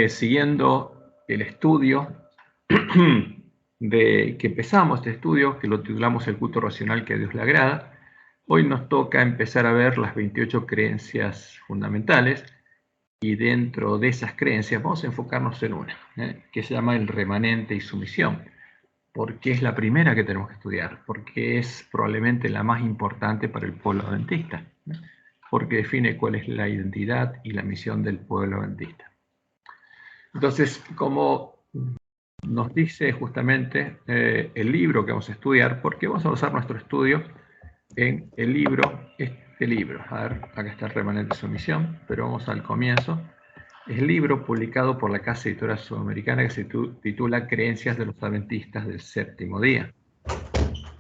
siguiendo el estudio que empezamos, este estudio, que lo titulamos El culto racional que a Dios le agrada, hoy nos toca empezar a ver las 28 creencias fundamentales, y dentro de esas creencias vamos a enfocarnos en una, que se llama el remanente y su misión, porque es la primera que tenemos que estudiar, porque es probablemente la más importante para el pueblo adventista, porque define cuál es la identidad y la misión del pueblo adventista. Entonces, como nos dice justamente el libro que vamos a estudiar, porque vamos a basar nuestro estudio en el libro, este libro. A ver, acá está el remanente de su misión, pero vamos al comienzo. Es el libro publicado por la Casa Editorial Sudamericana que se titula Creencias de los Adventistas del Séptimo Día.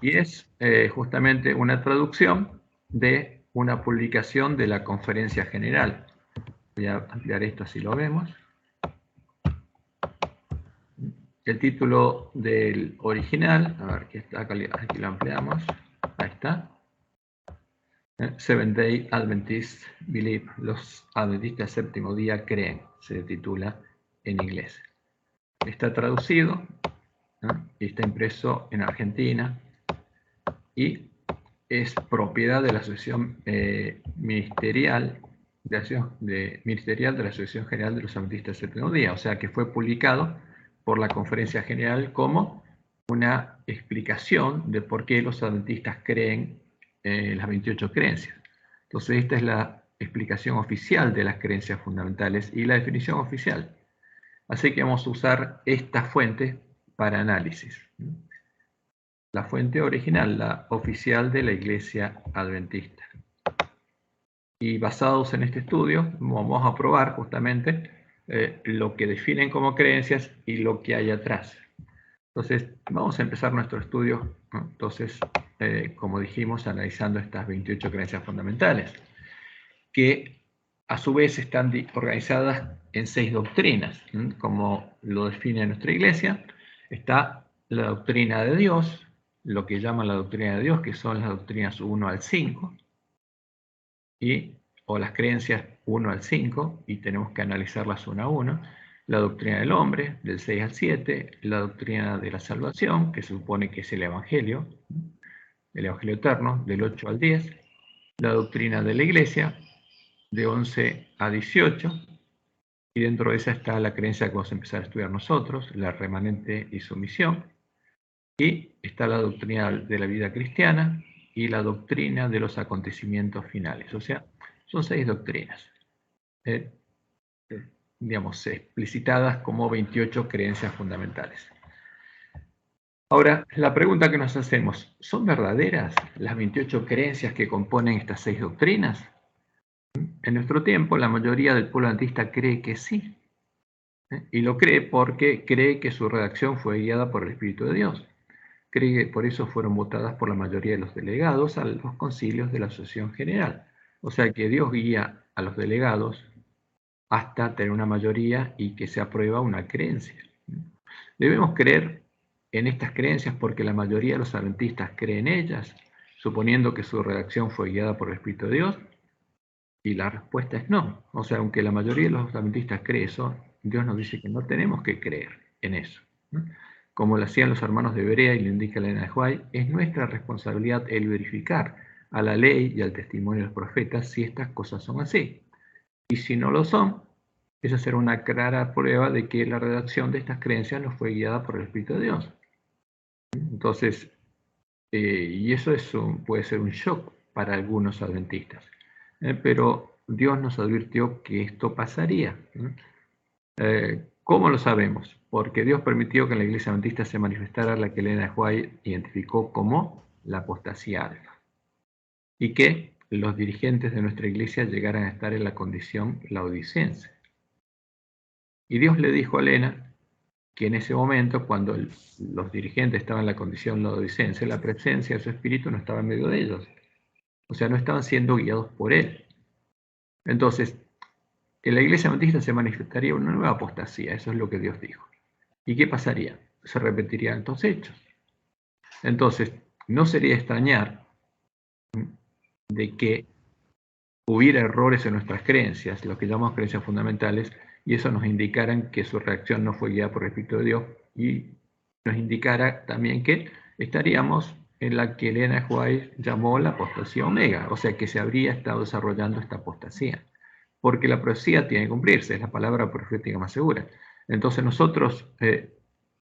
Y es justamente una traducción de una publicación de la Conferencia General. Voy a ampliar esto así lo vemos. El título del original, a ver, que está acá, aquí lo ampliamos, ahí está. Seventh Day Adventists Believe, los adventistas séptimo día creen, se titula en inglés. Está traducido, y está impreso en Argentina y es propiedad de la Asociación Ministerial de la Asociación General de los Adventistas Séptimo Día, o sea que fue publicado por la Conferencia General como una explicación de por qué los adventistas creen las 28 creencias. Entonces esta es la explicación oficial de las creencias fundamentales y la definición oficial. Así que vamos a usar esta fuente para análisis. La fuente original, la oficial de la Iglesia Adventista. Y basados en este estudio, vamos a probar justamente lo que definen como creencias y lo que hay atrás. Entonces, vamos a empezar nuestro estudio, ¿no? Entonces, como dijimos, analizando estas 28 creencias fundamentales, que a su vez están organizadas en 6 doctrinas, ¿no? Como lo define nuestra Iglesia. Está la doctrina de Dios, lo que llaman la doctrina de Dios, que son las doctrinas 1 al 5, o las creencias 1 al 5, y tenemos que analizarlas una a uno. La doctrina del hombre, del 6 al 7, la doctrina de la salvación, que se supone que es el Evangelio eterno, del 8 al 10, la doctrina de la Iglesia, de 11 a 18, y dentro de esa está la creencia que vamos a empezar a estudiar nosotros, la remanente y su misión, y está la doctrina de la vida cristiana y la doctrina de los acontecimientos finales. O sea, son 6 doctrinas, digamos, explicitadas como 28 creencias fundamentales. Ahora, la pregunta que nos hacemos, ¿son verdaderas las 28 creencias que componen estas 6 doctrinas? En nuestro tiempo, la mayoría del pueblo adventista cree que sí. Y lo cree porque cree que su redacción fue guiada por el Espíritu de Dios. Cree que por eso fueron votadas por la mayoría de los delegados a los concilios de la Asociación General. O sea que Dios guía a los delegados hasta tener una mayoría y que se aprueba una creencia. Debemos creer en estas creencias porque la mayoría de los adventistas creen en ellas, suponiendo que su redacción fue guiada por el Espíritu de Dios. Y la respuesta es no. O sea, aunque la mayoría de los adventistas cree eso, Dios nos dice que no tenemos que creer en eso. Como lo hacían los hermanos de Berea y lo indica Elena de White, es nuestra responsabilidad el verificar a la ley y al testimonio de los profetas si estas cosas son así. Y si no lo son, esa será una clara prueba de que la redacción de estas creencias no fue guiada por el Espíritu de Dios. Entonces, y eso puede ser un shock para algunos adventistas. Pero Dios nos advirtió que esto pasaría. ¿Cómo lo sabemos? Porque Dios permitió que en la iglesia adventista se manifestara la que Elena White identificó como la apostasía alfa, y que los dirigentes de nuestra iglesia llegaran a estar en la condición laodicense. Y Dios le dijo a Elena que en ese momento, cuando los dirigentes estaban en la condición laodicense, la presencia de su espíritu no estaba en medio de ellos. O sea, no estaban siendo guiados por él. Entonces, en la iglesia adventista se manifestaría una nueva apostasía, eso es lo que Dios dijo. ¿Y qué pasaría? Se repetirían estos hechos. Entonces, no sería extrañar de que hubiera errores en nuestras creencias, lo que llamamos creencias fundamentales, y eso nos indicara que su reacción no fue guiada por el Espíritu de Dios, y nos indicara también que estaríamos en la que Elena White llamó la apostasía omega, o sea que se habría estado desarrollando esta apostasía, porque la profecía tiene que cumplirse, es la palabra profética más segura. Entonces nosotros,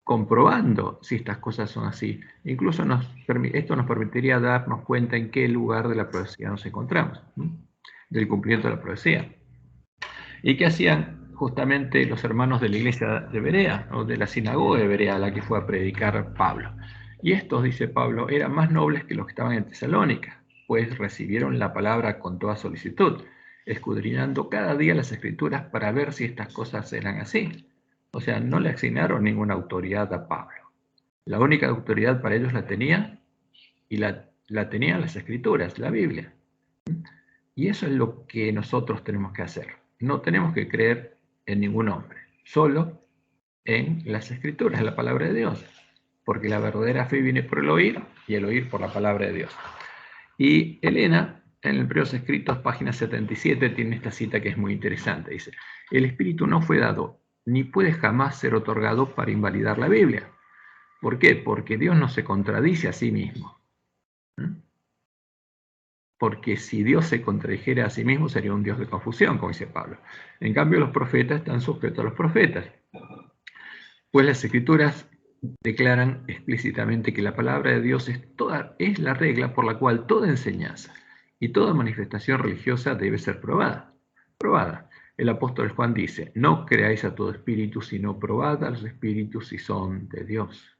comprobando si estas cosas son así, incluso esto nos permitiría darnos cuenta en qué lugar de la profecía nos encontramos, del cumplimiento de la profecía. ¿Y qué hacían justamente los hermanos de la iglesia de Berea, o de la sinagoga de Berea, a la que fue a predicar Pablo? Y estos, dice Pablo, eran más nobles que los que estaban en Tesalónica, pues recibieron la palabra con toda solicitud, escudriñando cada día las escrituras para ver si estas cosas eran así. O sea, no le asignaron ninguna autoridad a Pablo. La única autoridad para ellos la tenía, y la tenían las escrituras, la Biblia. Y eso es lo que nosotros tenemos que hacer. No tenemos que creer en ningún hombre, solo en las escrituras, en la palabra de Dios. Porque la verdadera fe viene por el oír, y el oír por la palabra de Dios. Y Elena, en el Primeros Escritos, página 77, tiene esta cita que es muy interesante. Dice, el Espíritu no fue dado, ni puede jamás ser otorgado para invalidar la Biblia. ¿Por qué? Porque Dios no se contradice a sí mismo. Porque si Dios se contradijera a sí mismo, sería un Dios de confusión, como dice Pablo. En cambio, los profetas están sujetos a los profetas. Pues las Escrituras declaran explícitamente que la palabra de Dios es la regla por la cual toda enseñanza y toda manifestación religiosa debe ser probada. El apóstol Juan dice, no creáis a todo espíritu, sino probad a los espíritus si son de Dios.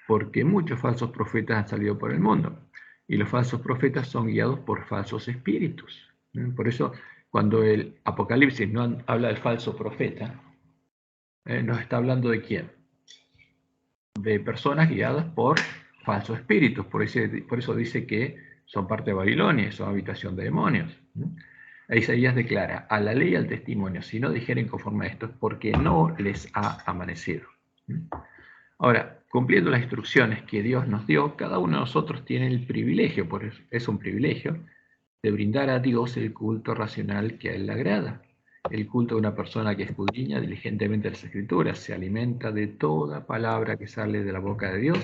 Porque muchos falsos profetas han salido por el mundo, y los falsos profetas son guiados por falsos espíritus. Por eso, cuando el Apocalipsis no habla del falso profeta, nos está hablando de quién? De personas guiadas por falsos espíritus. Por eso dice que son parte de Babilonia, son habitación de demonios. Isaías declara, a la ley y al testimonio, si no dijeren conforme a esto, es porque no les ha amanecido. Ahora, cumpliendo las instrucciones que Dios nos dio, cada uno de nosotros tiene el privilegio, por eso es un privilegio, de brindar a Dios el culto racional que a Él le agrada. El culto de una persona que escudriña diligentemente las Escrituras, se alimenta de toda palabra que sale de la boca de Dios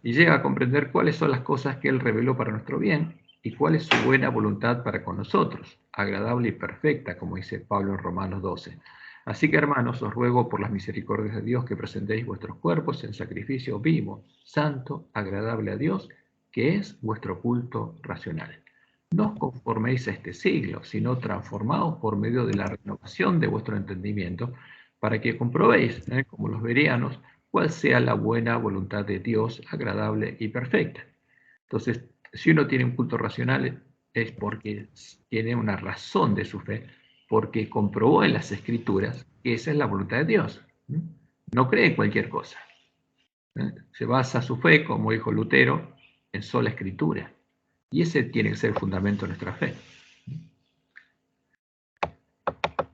y llega a comprender cuáles son las cosas que Él reveló para nuestro bien y cuál es su buena voluntad para con nosotros, agradable y perfecta, como dice Pablo en Romanos 12. Así que, hermanos, os ruego por las misericordias de Dios que presentéis vuestros cuerpos en sacrificio vivo, santo, agradable a Dios, que es vuestro culto racional. No os conforméis a este siglo, sino transformaos por medio de la renovación de vuestro entendimiento, para que comprobéis, como los bereanos, cuál sea la buena voluntad de Dios, agradable y perfecta. Entonces, si uno tiene un culto racional, es porque tiene una razón de su fe, porque comprobó en las Escrituras que esa es la voluntad de Dios. No cree en cualquier cosa. Se basa su fe, como dijo Lutero, en sola Escritura. Y ese tiene que ser el fundamento de nuestra fe.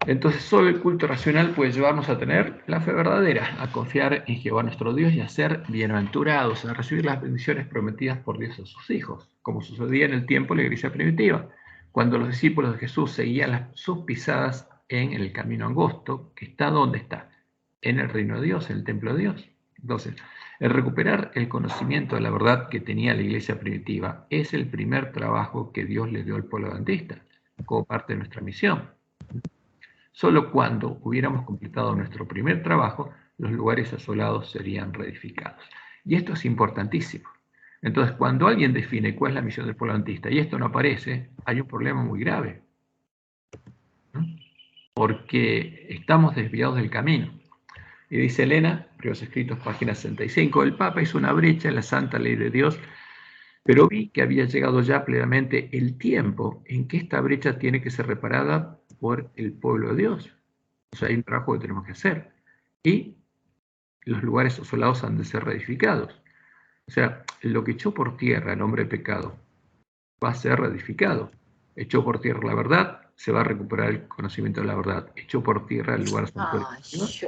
Entonces, solo el culto racional puede llevarnos a tener la fe verdadera, a confiar en Jehová nuestro Dios y a ser bienaventurados, a recibir las bendiciones prometidas por Dios a sus hijos, como sucedía en el tiempo de la iglesia primitiva, cuando los discípulos de Jesús seguían sus pisadas en el camino angosto, que está donde está, en el reino de Dios, en el templo de Dios. Entonces, el recuperar el conocimiento de la verdad que tenía la iglesia primitiva es el primer trabajo que Dios le dio al pueblo adventista, como parte de nuestra misión. Solo cuando hubiéramos completado nuestro primer trabajo, los lugares asolados serían reedificados. Y esto es importantísimo. Entonces, cuando alguien define cuál es la misión del pueblo adventista y esto no aparece, hay un problema muy grave. Porque estamos desviados del camino. Y dice Elena, Primeros Escritos, página 65, el Papa hizo una brecha en la santa ley de Dios, pero vi que había llegado ya plenamente el tiempo en que esta brecha tiene que ser reparada por el pueblo de Dios. O sea, hay un trabajo que tenemos que hacer. Y los lugares asolados han de ser reedificados. O sea, lo que echó por tierra el hombre de pecado va a ser reedificado. Echó por tierra la verdad, se va a recuperar el conocimiento de la verdad. Echó por tierra el lugar santuario de Dios,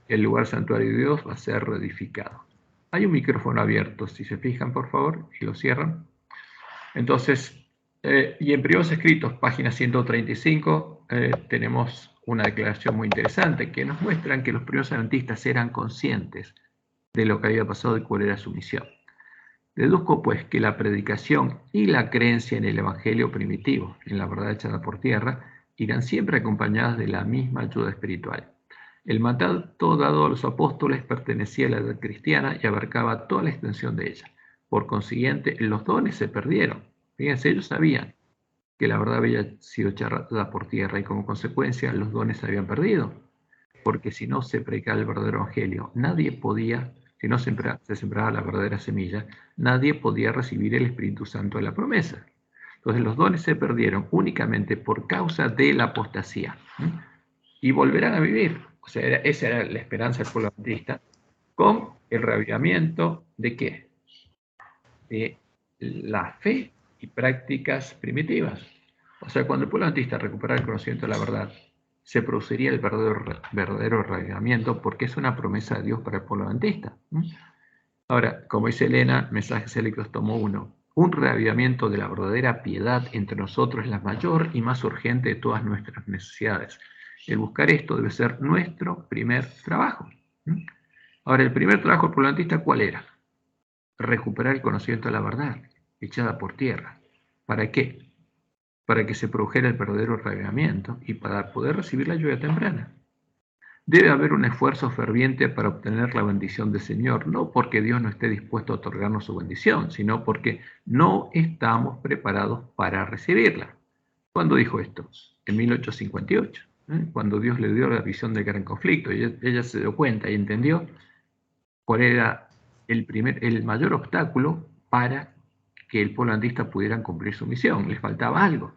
el lugar santuario de Dios va a ser reedificado. Hay un micrófono abierto, si se fijan, por favor, y lo cierran. Entonces, y en Primeros Escritos, página 135, tenemos una declaración muy interesante que nos muestra que los primeros adventistas eran conscientes de lo que había pasado y cuál era su misión. Deduzco pues que la predicación y la creencia en el evangelio primitivo, en la verdad echada por tierra, irán siempre acompañadas de la misma ayuda espiritual. El mandato dado a los apóstoles pertenecía a la edad cristiana y abarcaba toda la extensión de ella. Por consiguiente, los dones se perdieron. Fíjense, ellos sabían que la verdad había sido echada por tierra y como consecuencia los dones se habían perdido. Porque si no se predicaba el verdadero evangelio, nadie podía, si no se sembraba la verdadera semilla, nadie podía recibir el Espíritu Santo de la promesa. Entonces los dones se perdieron únicamente por causa de la apostasía. Y volverán a vivir. O sea, esa era la esperanza del pueblo adventista, con el reavivamiento de ¿qué? De la fe y prácticas primitivas. O sea, cuando el pueblo adventista recuperara el conocimiento de la verdad, se produciría el verdadero reavivamiento, porque es una promesa de Dios para el pueblo adventista. Ahora, como dice Elena, Mensajes Selectos tomo 1, un reavivamiento de la verdadera piedad entre nosotros es la mayor y más urgente de todas nuestras necesidades. El buscar esto debe ser nuestro primer trabajo. Ahora, el primer trabajo del pueblo adventista, ¿cuál era? Recuperar el conocimiento de la verdad, echada por tierra. ¿Para qué? Para que se produjera el verdadero reavivamiento y para poder recibir la lluvia temprana. Debe haber un esfuerzo ferviente para obtener la bendición del Señor, no porque Dios no esté dispuesto a otorgarnos su bendición, sino porque no estamos preparados para recibirla. ¿Cuándo dijo esto? En 1858, cuando Dios le dio la visión del gran conflicto, y ella se dio cuenta y entendió cuál era el mayor obstáculo para que el pueblo adventista pudiera cumplir su misión. Les faltaba algo.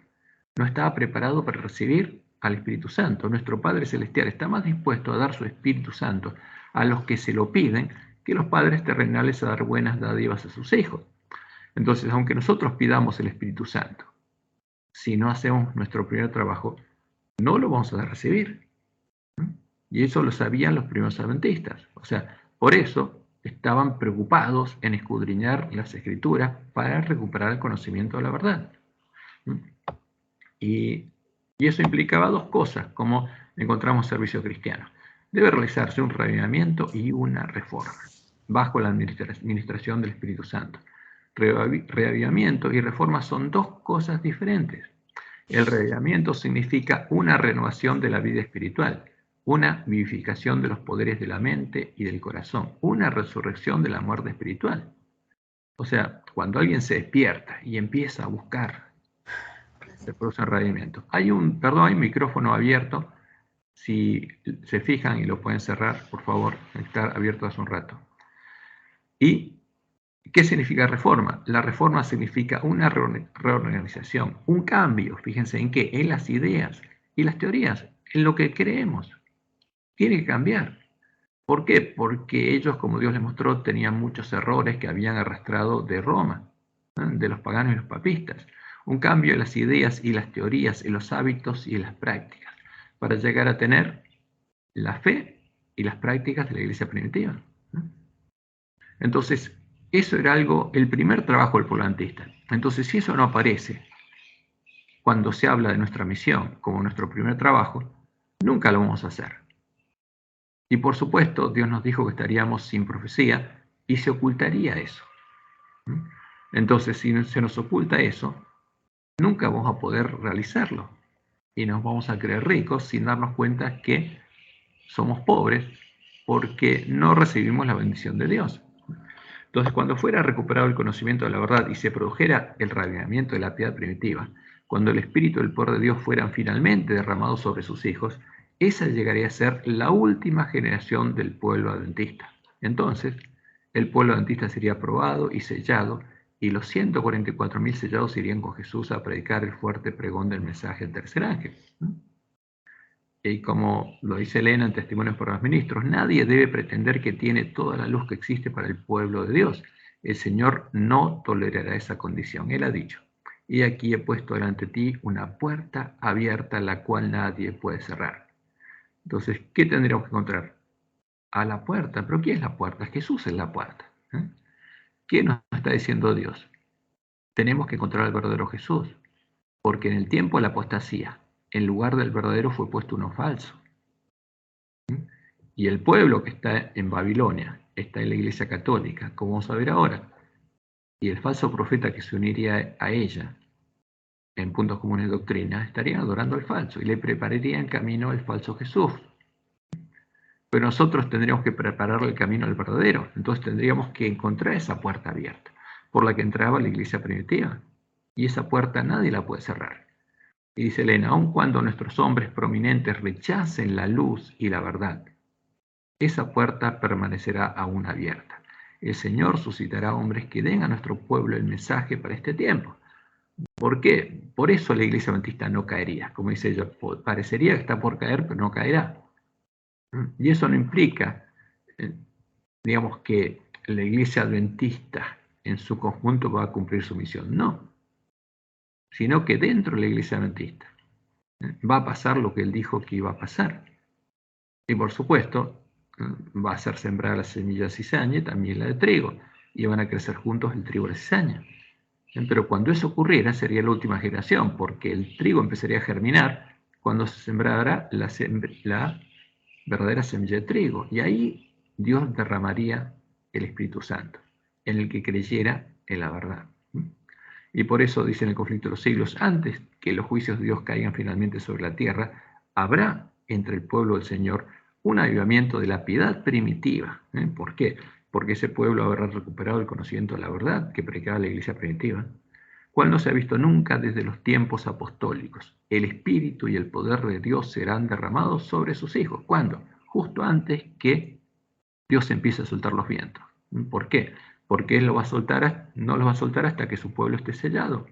No estaba preparado para recibir al Espíritu Santo. Nuestro Padre Celestial está más dispuesto a dar su Espíritu Santo a los que se lo piden que los padres terrenales a dar buenas dádivas a sus hijos. Entonces, aunque nosotros pidamos el Espíritu Santo, si no hacemos nuestro primer trabajo, no lo vamos a recibir. Y eso lo sabían los primeros adventistas. O sea, por eso estaban preocupados en escudriñar las Escrituras para recuperar el conocimiento de la verdad. Y eso implicaba dos cosas, como encontramos servicio cristiano. Debe realizarse un reavivamiento y una reforma, bajo la administración del Espíritu Santo. Reavivamiento y reforma son dos cosas diferentes. El reavivamiento significa una renovación de la vida espiritual, una vivificación de los poderes de la mente y del corazón, una resurrección de la muerte espiritual. O sea, cuando alguien se despierta y empieza a buscar, se produce un reavivamiento. Hay un micrófono abierto. Si se fijan y lo pueden cerrar, por favor, está abierto hace un rato. ¿Y qué significa reforma? La reforma significa una reorganización, un cambio. Fíjense en qué, en las ideas y las teorías, en lo que creemos. Tiene que cambiar. ¿Por qué? Porque ellos, como Dios les mostró, tenían muchos errores que habían arrastrado de Roma, de los paganos y los papistas. Un cambio en las ideas y las teorías, en los hábitos y en las prácticas, para llegar a tener la fe y las prácticas de la iglesia primitiva. Entonces, eso era el primer trabajo del pueblo adventista. Entonces, si eso no aparece cuando se habla de nuestra misión como nuestro primer trabajo, nunca lo vamos a hacer. Y por supuesto, Dios nos dijo que estaríamos sin profecía y se ocultaría eso. Entonces, si se nos oculta eso, nunca vamos a poder realizarlo. Y nos vamos a creer ricos sin darnos cuenta que somos pobres porque no recibimos la bendición de Dios. Entonces, cuando fuera recuperado el conocimiento de la verdad y se produjera el reavivamiento de la piedad primitiva, cuando el Espíritu y el poder de Dios fueran finalmente derramados sobre sus hijos, esa llegaría a ser la última generación del pueblo adventista. Entonces, el pueblo adventista sería aprobado y sellado, y los 144.000 sellados irían con Jesús a predicar el fuerte pregón del mensaje del tercer ángel. Y como lo dice Elena en Testimonios por los Ministros, nadie debe pretender que tiene toda la luz que existe para el pueblo de Dios. El Señor no tolerará esa condición. Él ha dicho, y aquí he puesto delante de ti una puerta abierta la cual nadie puede cerrar. Entonces, ¿qué tendríamos que encontrar? A la puerta. ¿Pero quién es la puerta? Jesús es la puerta. ¿Qué nos está diciendo Dios? Tenemos que encontrar al verdadero Jesús, porque en el tiempo de la apostasía, en lugar del verdadero fue puesto uno falso. Y el pueblo que está en Babilonia está en la Iglesia Católica, como vamos a ver ahora. Y el falso profeta que se uniría a ella en puntos comunes de doctrina estaría adorando al falso y le prepararía en camino al falso Jesús. Pero nosotros tendríamos que prepararle el camino al verdadero. Entonces tendríamos que encontrar esa puerta abierta por la que entraba la iglesia primitiva. Y esa puerta nadie la puede cerrar. Y dice Elena, aun cuando nuestros hombres prominentes rechacen la luz y la verdad, esa puerta permanecerá aún abierta. El Señor suscitará hombres que den a nuestro pueblo el mensaje para este tiempo. ¿Por qué? Por eso la iglesia adventista no caería. Como dice ella, parecería que está por caer, pero no caerá. Y eso no implica, digamos, que la iglesia adventista en su conjunto va a cumplir su misión. No. Sino que dentro de la iglesia adventista va a pasar lo que él dijo que iba a pasar. Y por supuesto, va a ser sembrar la semilla de cizaña y también la de trigo. Y van a crecer juntos el trigo y la cizaña. Pero cuando eso ocurriera sería la última generación, porque el trigo empezaría a germinar cuando se sembrara la verdadera semilla de trigo. Y ahí Dios derramaría el Espíritu Santo, en el que creyera en la verdad. Y por eso dice en el conflicto de los siglos, antes que los juicios de Dios caigan finalmente sobre la tierra, habrá entre el pueblo del Señor un avivamiento de la piedad primitiva. ¿Por qué? Porque ese pueblo habrá recuperado el conocimiento de la verdad que predicaba la iglesia primitiva, cual no se ha visto nunca desde los tiempos apostólicos. El Espíritu y el poder de Dios serán derramados sobre sus hijos. ¿Cuándo? Justo antes que Dios empiece a soltar los vientos. ¿Por qué? Porque Él no los va a soltar hasta que su pueblo esté sellado,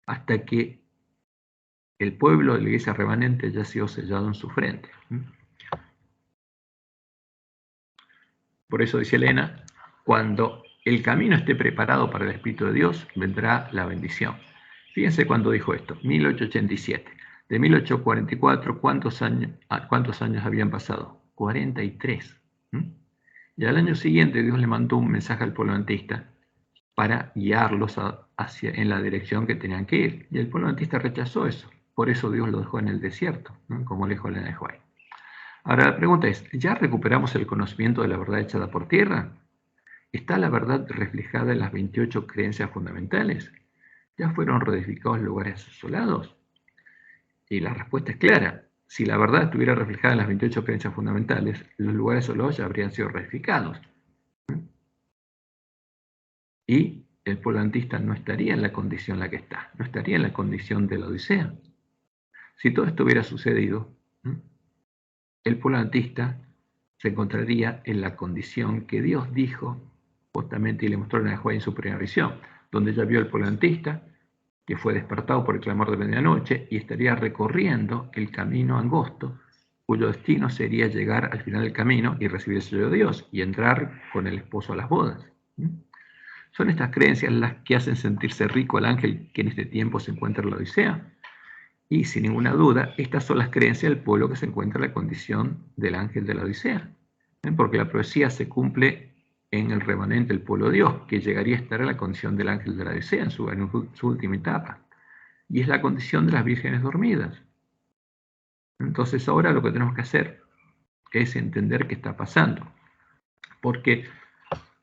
hasta que el pueblo de la iglesia remanente haya sido sellado en su frente. Por eso dice Elena, cuando el camino esté preparado para el Espíritu de Dios, vendrá la bendición. Fíjense cuando dijo esto, 1887. De 1844, ¿cuántos años habían pasado? 43. Y al año siguiente Dios le mandó un mensaje al pueblo adventista para guiarlos en la dirección que tenían que ir. Y el pueblo adventista rechazó eso. Por eso Dios lo dejó en el desierto, como le dijo Elena de White. Ahora la pregunta es, ¿ya recuperamos el conocimiento de la verdad echada por tierra? ¿Está la verdad reflejada en las 28 creencias fundamentales? ¿Ya fueron reedificados lugares asolados? Y la respuesta es clara. Si la verdad estuviera reflejada en las 28 creencias fundamentales, los lugares asolados ya habrían sido reedificados. Y el pueblo adventista no estaría en la condición en la que está, no estaría en la condición de la Odisea. Si todo esto hubiera sucedido, el pueblo adventista se encontraría en la condición que Dios dijo justamente y le mostró a Juan en su primera visión, donde ya vio al pueblo adventista que fue despertado por el clamor de medianoche y estaría recorriendo el camino angosto, cuyo destino sería llegar al final del camino y recibir el sello de Dios y entrar con el esposo a las bodas. Son estas creencias las que hacen sentirse rico al ángel que en este tiempo se encuentra en la Odisea. Y sin ninguna duda, estas son las creencias del pueblo que se encuentra en la condición del ángel de la Odisea. Porque la profecía se cumple en el remanente del pueblo de Dios, que llegaría a estar en la condición del ángel de la Odisea en su última etapa. Y es la condición de las vírgenes dormidas. Entonces ahora lo que tenemos que hacer es entender qué está pasando. Porque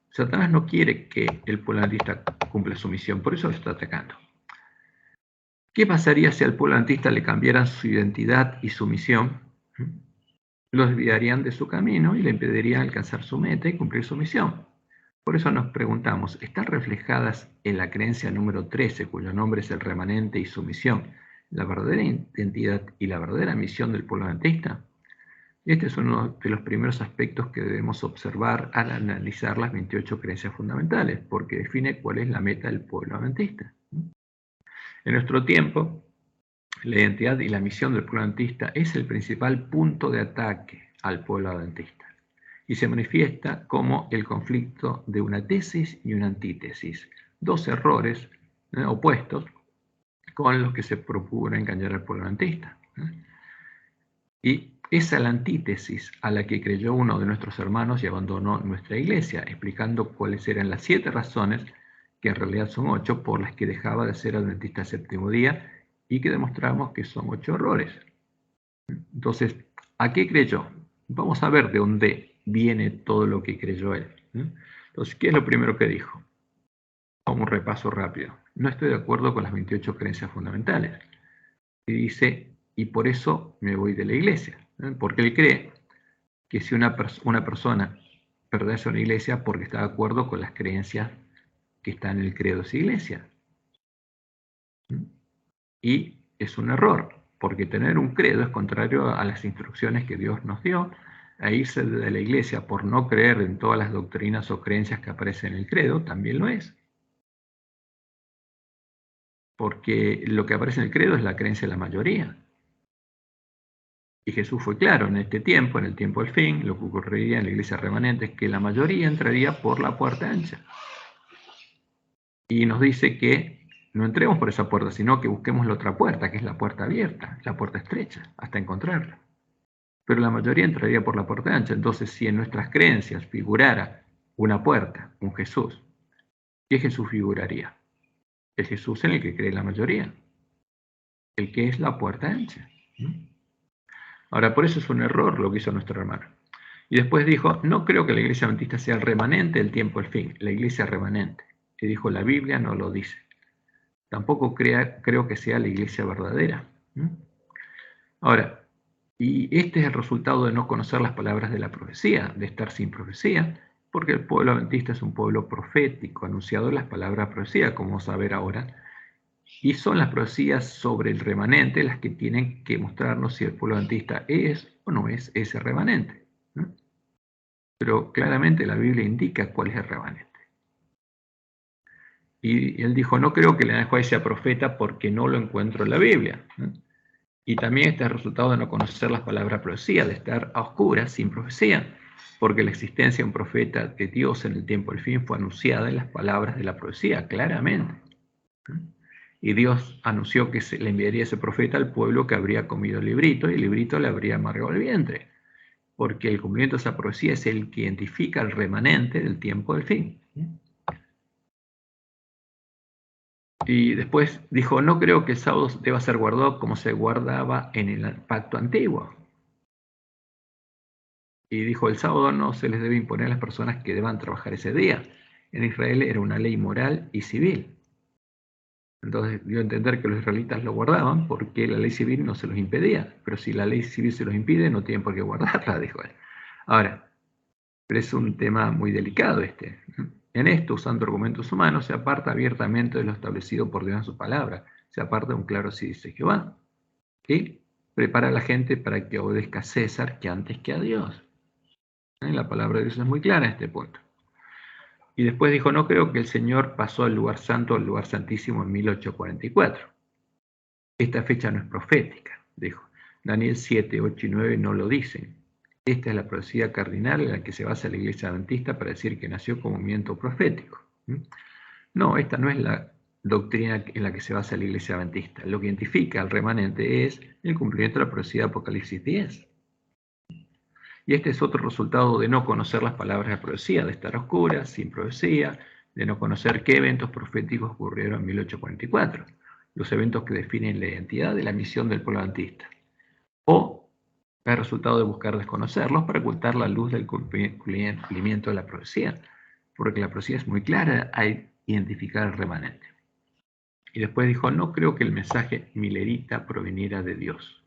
Satanás no quiere que el pueblo adventista cumpla su misión, por eso lo está atacando. ¿Qué pasaría si al pueblo adventista le cambiaran su identidad y su misión? Los desviarían de su camino y le impedirían alcanzar su meta y cumplir su misión. Por eso nos preguntamos, ¿están reflejadas en la creencia número 13, cuyo nombre es el remanente y su misión, la verdadera identidad y la verdadera misión del pueblo adventista? Este es uno de los primeros aspectos que debemos observar al analizar las 28 creencias fundamentales, porque define cuál es la meta del pueblo adventista. En nuestro tiempo, la identidad y la misión del pueblo adventista es el principal punto de ataque al pueblo adventista y se manifiesta como el conflicto de una tesis y una antítesis, dos errores opuestos con los que se procura engañar al pueblo adventista. Y esa es la antítesis a la que creyó uno de nuestros hermanos y abandonó nuestra iglesia, explicando cuáles eran las 7 razones, que en realidad son 8, por las que dejaba de ser adventista séptimo día y que demostramos que son 8 errores. Entonces, ¿a qué creyó? Vamos a ver de dónde viene todo lo que creyó él. Entonces, ¿qué es lo primero que dijo? Como un repaso rápido. No estoy de acuerdo con las 28 creencias fundamentales. Y dice, y por eso me voy de la iglesia. Porque él cree que si una persona pertenece a una iglesia porque está de acuerdo con las creencias que están en el credo de esa iglesia. Y es un error, porque tener un credo es contrario a las instrucciones que Dios nos dio, a irse de la iglesia por no creer en todas las doctrinas o creencias que aparecen en el credo, también lo es. Porque lo que aparece en el credo es la creencia de la mayoría. Y Jesús fue claro en este tiempo, en el tiempo del fin, lo que ocurriría en la iglesia remanente es que la mayoría entraría por la puerta ancha. Y nos dice que no entremos por esa puerta, sino que busquemos la otra puerta, que es la puerta abierta, la puerta estrecha, hasta encontrarla. Pero la mayoría entraría por la puerta ancha. Entonces, si en nuestras creencias figurara una puerta, un Jesús, ¿qué Jesús figuraría? El Jesús en el que cree la mayoría, el que es la puerta ancha. Ahora, por eso es un error lo que hizo nuestro hermano. Y después dijo, no creo que la iglesia adventista sea el remanente del tiempo del fin, la iglesia remanente. Y dijo, la Biblia no lo dice. Tampoco creo que sea la iglesia verdadera. Ahora, y este es el resultado de no conocer las palabras de la profecía, de estar sin profecía, porque el pueblo adventista es un pueblo profético, anunciado en las palabras de profecía, como vamos a ver ahora, y son las profecías sobre el remanente las que tienen que mostrarnos si el pueblo adventista es o no es ese remanente. Pero claramente la Biblia indica cuál es el remanente. Y él dijo, no creo que Leonard White sea profeta porque no lo encuentro en la Biblia. Y también este es el resultado de no conocer las palabras profecía, de estar a oscuras, sin profecía, porque la existencia de un profeta de Dios en el tiempo del fin fue anunciada en las palabras de la profecía, claramente. Y Dios anunció que se le enviaría ese profeta al pueblo que habría comido el librito, y el librito le habría amargado el vientre, porque el cumplimiento de esa profecía es el que identifica el remanente del tiempo del fin. Y después dijo, no creo que el sábado deba ser guardado como se guardaba en el pacto antiguo. Y dijo, el sábado no se les debe imponer a las personas que deban trabajar ese día. En Israel era una ley moral y civil. Entonces dio a entender que los israelitas lo guardaban porque la ley civil no se los impedía. Pero si la ley civil se los impide, no tienen por qué guardarla, dijo él. Ahora, pero es un tema muy delicado este. En esto, usando argumentos humanos, se aparta abiertamente de lo establecido por Dios en su palabra. Se aparta de un claro sí dice Jehová. ¿Sí? Prepara a la gente para que obedezca a César que antes que a Dios. La palabra de Dios es muy clara en este punto. Y después dijo, no creo que el Señor pasó al lugar santo, al lugar santísimo en 1844. Esta fecha no es profética, dijo. Daniel 7, 8 y 9 no lo dicen. Esta es la profecía cardinal en la que se basa la iglesia adventista para decir que nació como movimiento profético. No, esta no es la doctrina en la que se basa la iglesia adventista. Lo que identifica al remanente es el cumplimiento de la profecía de Apocalipsis 10. Y este es otro resultado de no conocer las palabras de profecía, de estar a oscuras, sin profecía, de no conocer qué eventos proféticos ocurrieron en 1844, los eventos que definen la identidad de la misión del pueblo adventista. O el resultado de buscar desconocerlos para ocultar la luz del cumplimiento de la profecía, porque la profecía es muy clara a identificar el remanente. Y después dijo, no creo que el mensaje milerita proveniera de Dios.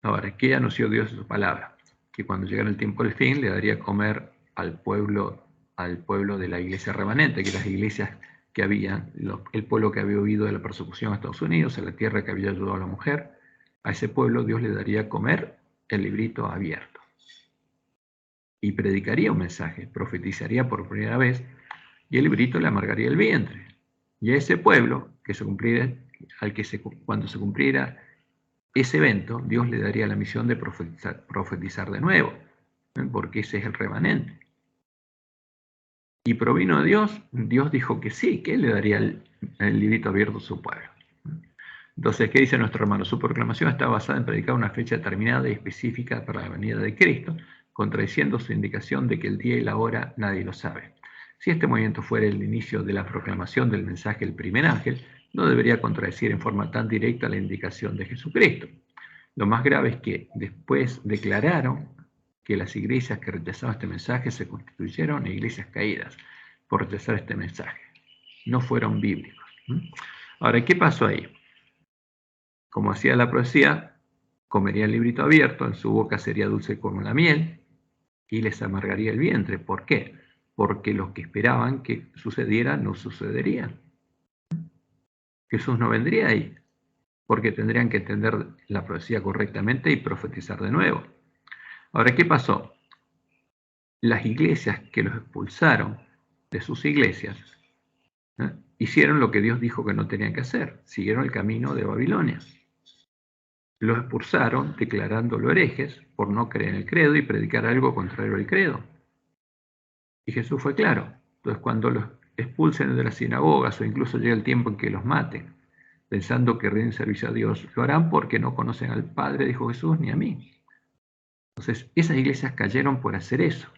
Ahora, ¿qué anunció Dios en su palabra? Que cuando llegara el tiempo del fin le daría a comer al pueblo de la iglesia remanente, que las iglesias que había, el pueblo que había huido de la persecución a Estados Unidos, a la tierra que había ayudado a la mujer, a ese pueblo Dios le daría a comer el librito abierto. Y predicaría un mensaje, profetizaría por primera vez, y el librito le amargaría el vientre. Y a ese pueblo, que se cumpliera, cuando se cumpliera ese evento, Dios le daría la misión de profetizar de nuevo, porque ese es el remanente. Y provino de Dios, Dios dijo que sí, que Él le daría el librito abierto a su pueblo. Entonces, ¿qué dice nuestro hermano? Su proclamación está basada en predicar una fecha determinada y específica para la venida de Cristo, contradiciendo su indicación de que el día y la hora nadie lo sabe. Si este movimiento fuera el inicio de la proclamación del mensaje del primer ángel, no debería contradecir en forma tan directa la indicación de Jesucristo. Lo más grave es que después declararon que las iglesias que rechazaban este mensaje se constituyeron iglesias caídas por rechazar este mensaje. No fueron bíblicos. Ahora, ¿qué pasó ahí? Como hacía la profecía, comería el librito abierto, en su boca sería dulce como la miel y les amargaría el vientre. ¿Por qué? Porque lo que esperaban que sucediera no sucedería. Jesús no vendría ahí, porque tendrían que entender la profecía correctamente y profetizar de nuevo. Ahora, ¿qué pasó? Las iglesias que los expulsaron de sus iglesias hicieron lo que Dios dijo que no tenían que hacer, siguieron el camino de Babilonia. Los expulsaron declarándolo herejes por no creer en el credo y predicar algo contrario al credo. Y Jesús fue claro. Entonces, cuando los expulsen de las sinagogas o incluso llegue el tiempo en que los maten, pensando que rinden servicio a Dios, lo harán porque no conocen al Padre, dijo Jesús, ni a mí. Entonces, esas iglesias cayeron por hacer eso,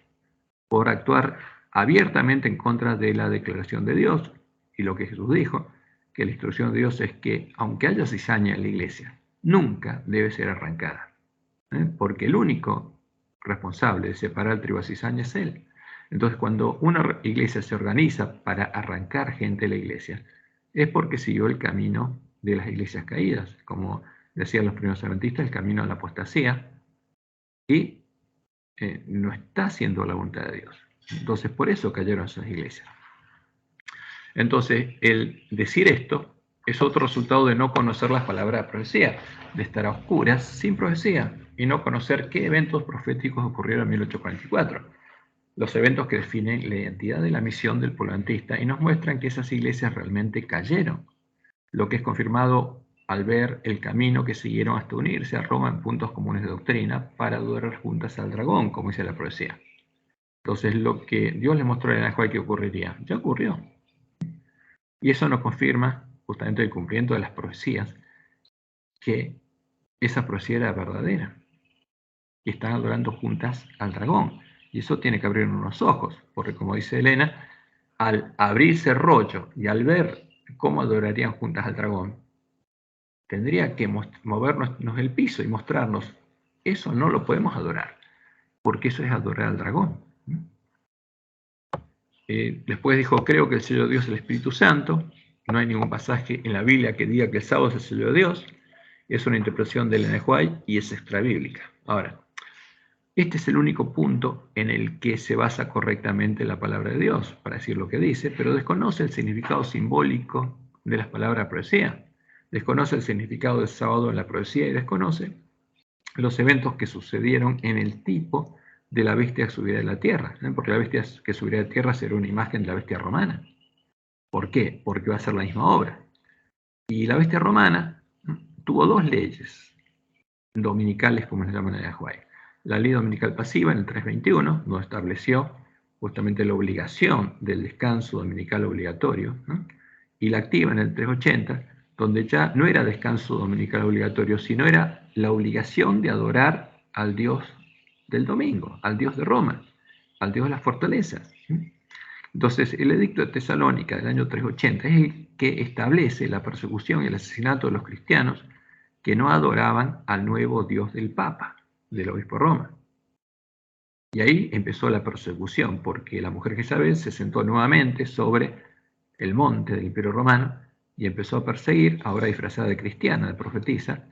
por actuar abiertamente en contra de la declaración de Dios y lo que Jesús dijo, que la instrucción de Dios es que, aunque haya cizaña en la iglesia, nunca debe ser arrancada, porque el único responsable de separar el trigo de cizaña es Él. Entonces, cuando una iglesia se organiza para arrancar gente de la iglesia, es porque siguió el camino de las iglesias caídas, como decían los primeros adventistas, el camino a la apostasía, y no está haciendo la voluntad de Dios. Entonces, por eso cayeron esas iglesias. Entonces, el decir esto es otro resultado de no conocer las palabras de profecía, de estar a oscuras sin profecía y no conocer qué eventos proféticos ocurrieron en 1844. Los eventos que definen la identidad de la misión del pueblo adventista y nos muestran que esas iglesias realmente cayeron, lo que es confirmado al ver el camino que siguieron hasta unirse a Roma en puntos comunes de doctrina para adorar juntas al dragón, como dice la profecía. Entonces, lo que Dios le mostró en el ángel que ocurriría, ya ocurrió. Y eso nos confirma justamente el cumplimiento de las profecías, que esa profecía era verdadera. Y están adorando juntas al dragón. Y eso tiene que abrir unos ojos, porque como dice Elena, al abrirse el rollo y al ver cómo adorarían juntas al dragón, tendría que movernos el piso y mostrarnos, eso no lo podemos adorar, porque eso es adorar al dragón. Después dijo, creo que el sello de Dios es el Espíritu Santo. No hay ningún pasaje en la Biblia que diga que el sábado es el sello de Dios. Es una interpretación de Ellen White y es extrabíblica. Ahora, este es el único punto en el que se basa correctamente la palabra de Dios para decir lo que dice, pero desconoce el significado simbólico de las palabras de profecía. Desconoce el significado del sábado en la profecía y desconoce los eventos que sucedieron en el tipo de la bestia que subirá de la tierra, porque la bestia que subirá de la tierra será una imagen de la bestia romana. ¿Por qué? Porque va a ser la misma obra. Y la bestia romana tuvo dos leyes dominicales, como se llaman en el Yahweh. La ley dominical pasiva en el 321, donde estableció justamente la obligación del descanso dominical obligatorio, y la activa en el 380, donde ya no era descanso dominical obligatorio, sino era la obligación de adorar al Dios del domingo, al Dios de Roma, al Dios de las fortalezas. Entonces, el edicto de Tesalónica del año 380 es el que establece la persecución y el asesinato de los cristianos que no adoraban al nuevo Dios del Papa, del obispo de Roma. Y ahí empezó la persecución, porque la mujer Jezabel se sentó nuevamente sobre el monte del Imperio Romano y empezó a perseguir, ahora disfrazada de cristiana, de profetisa,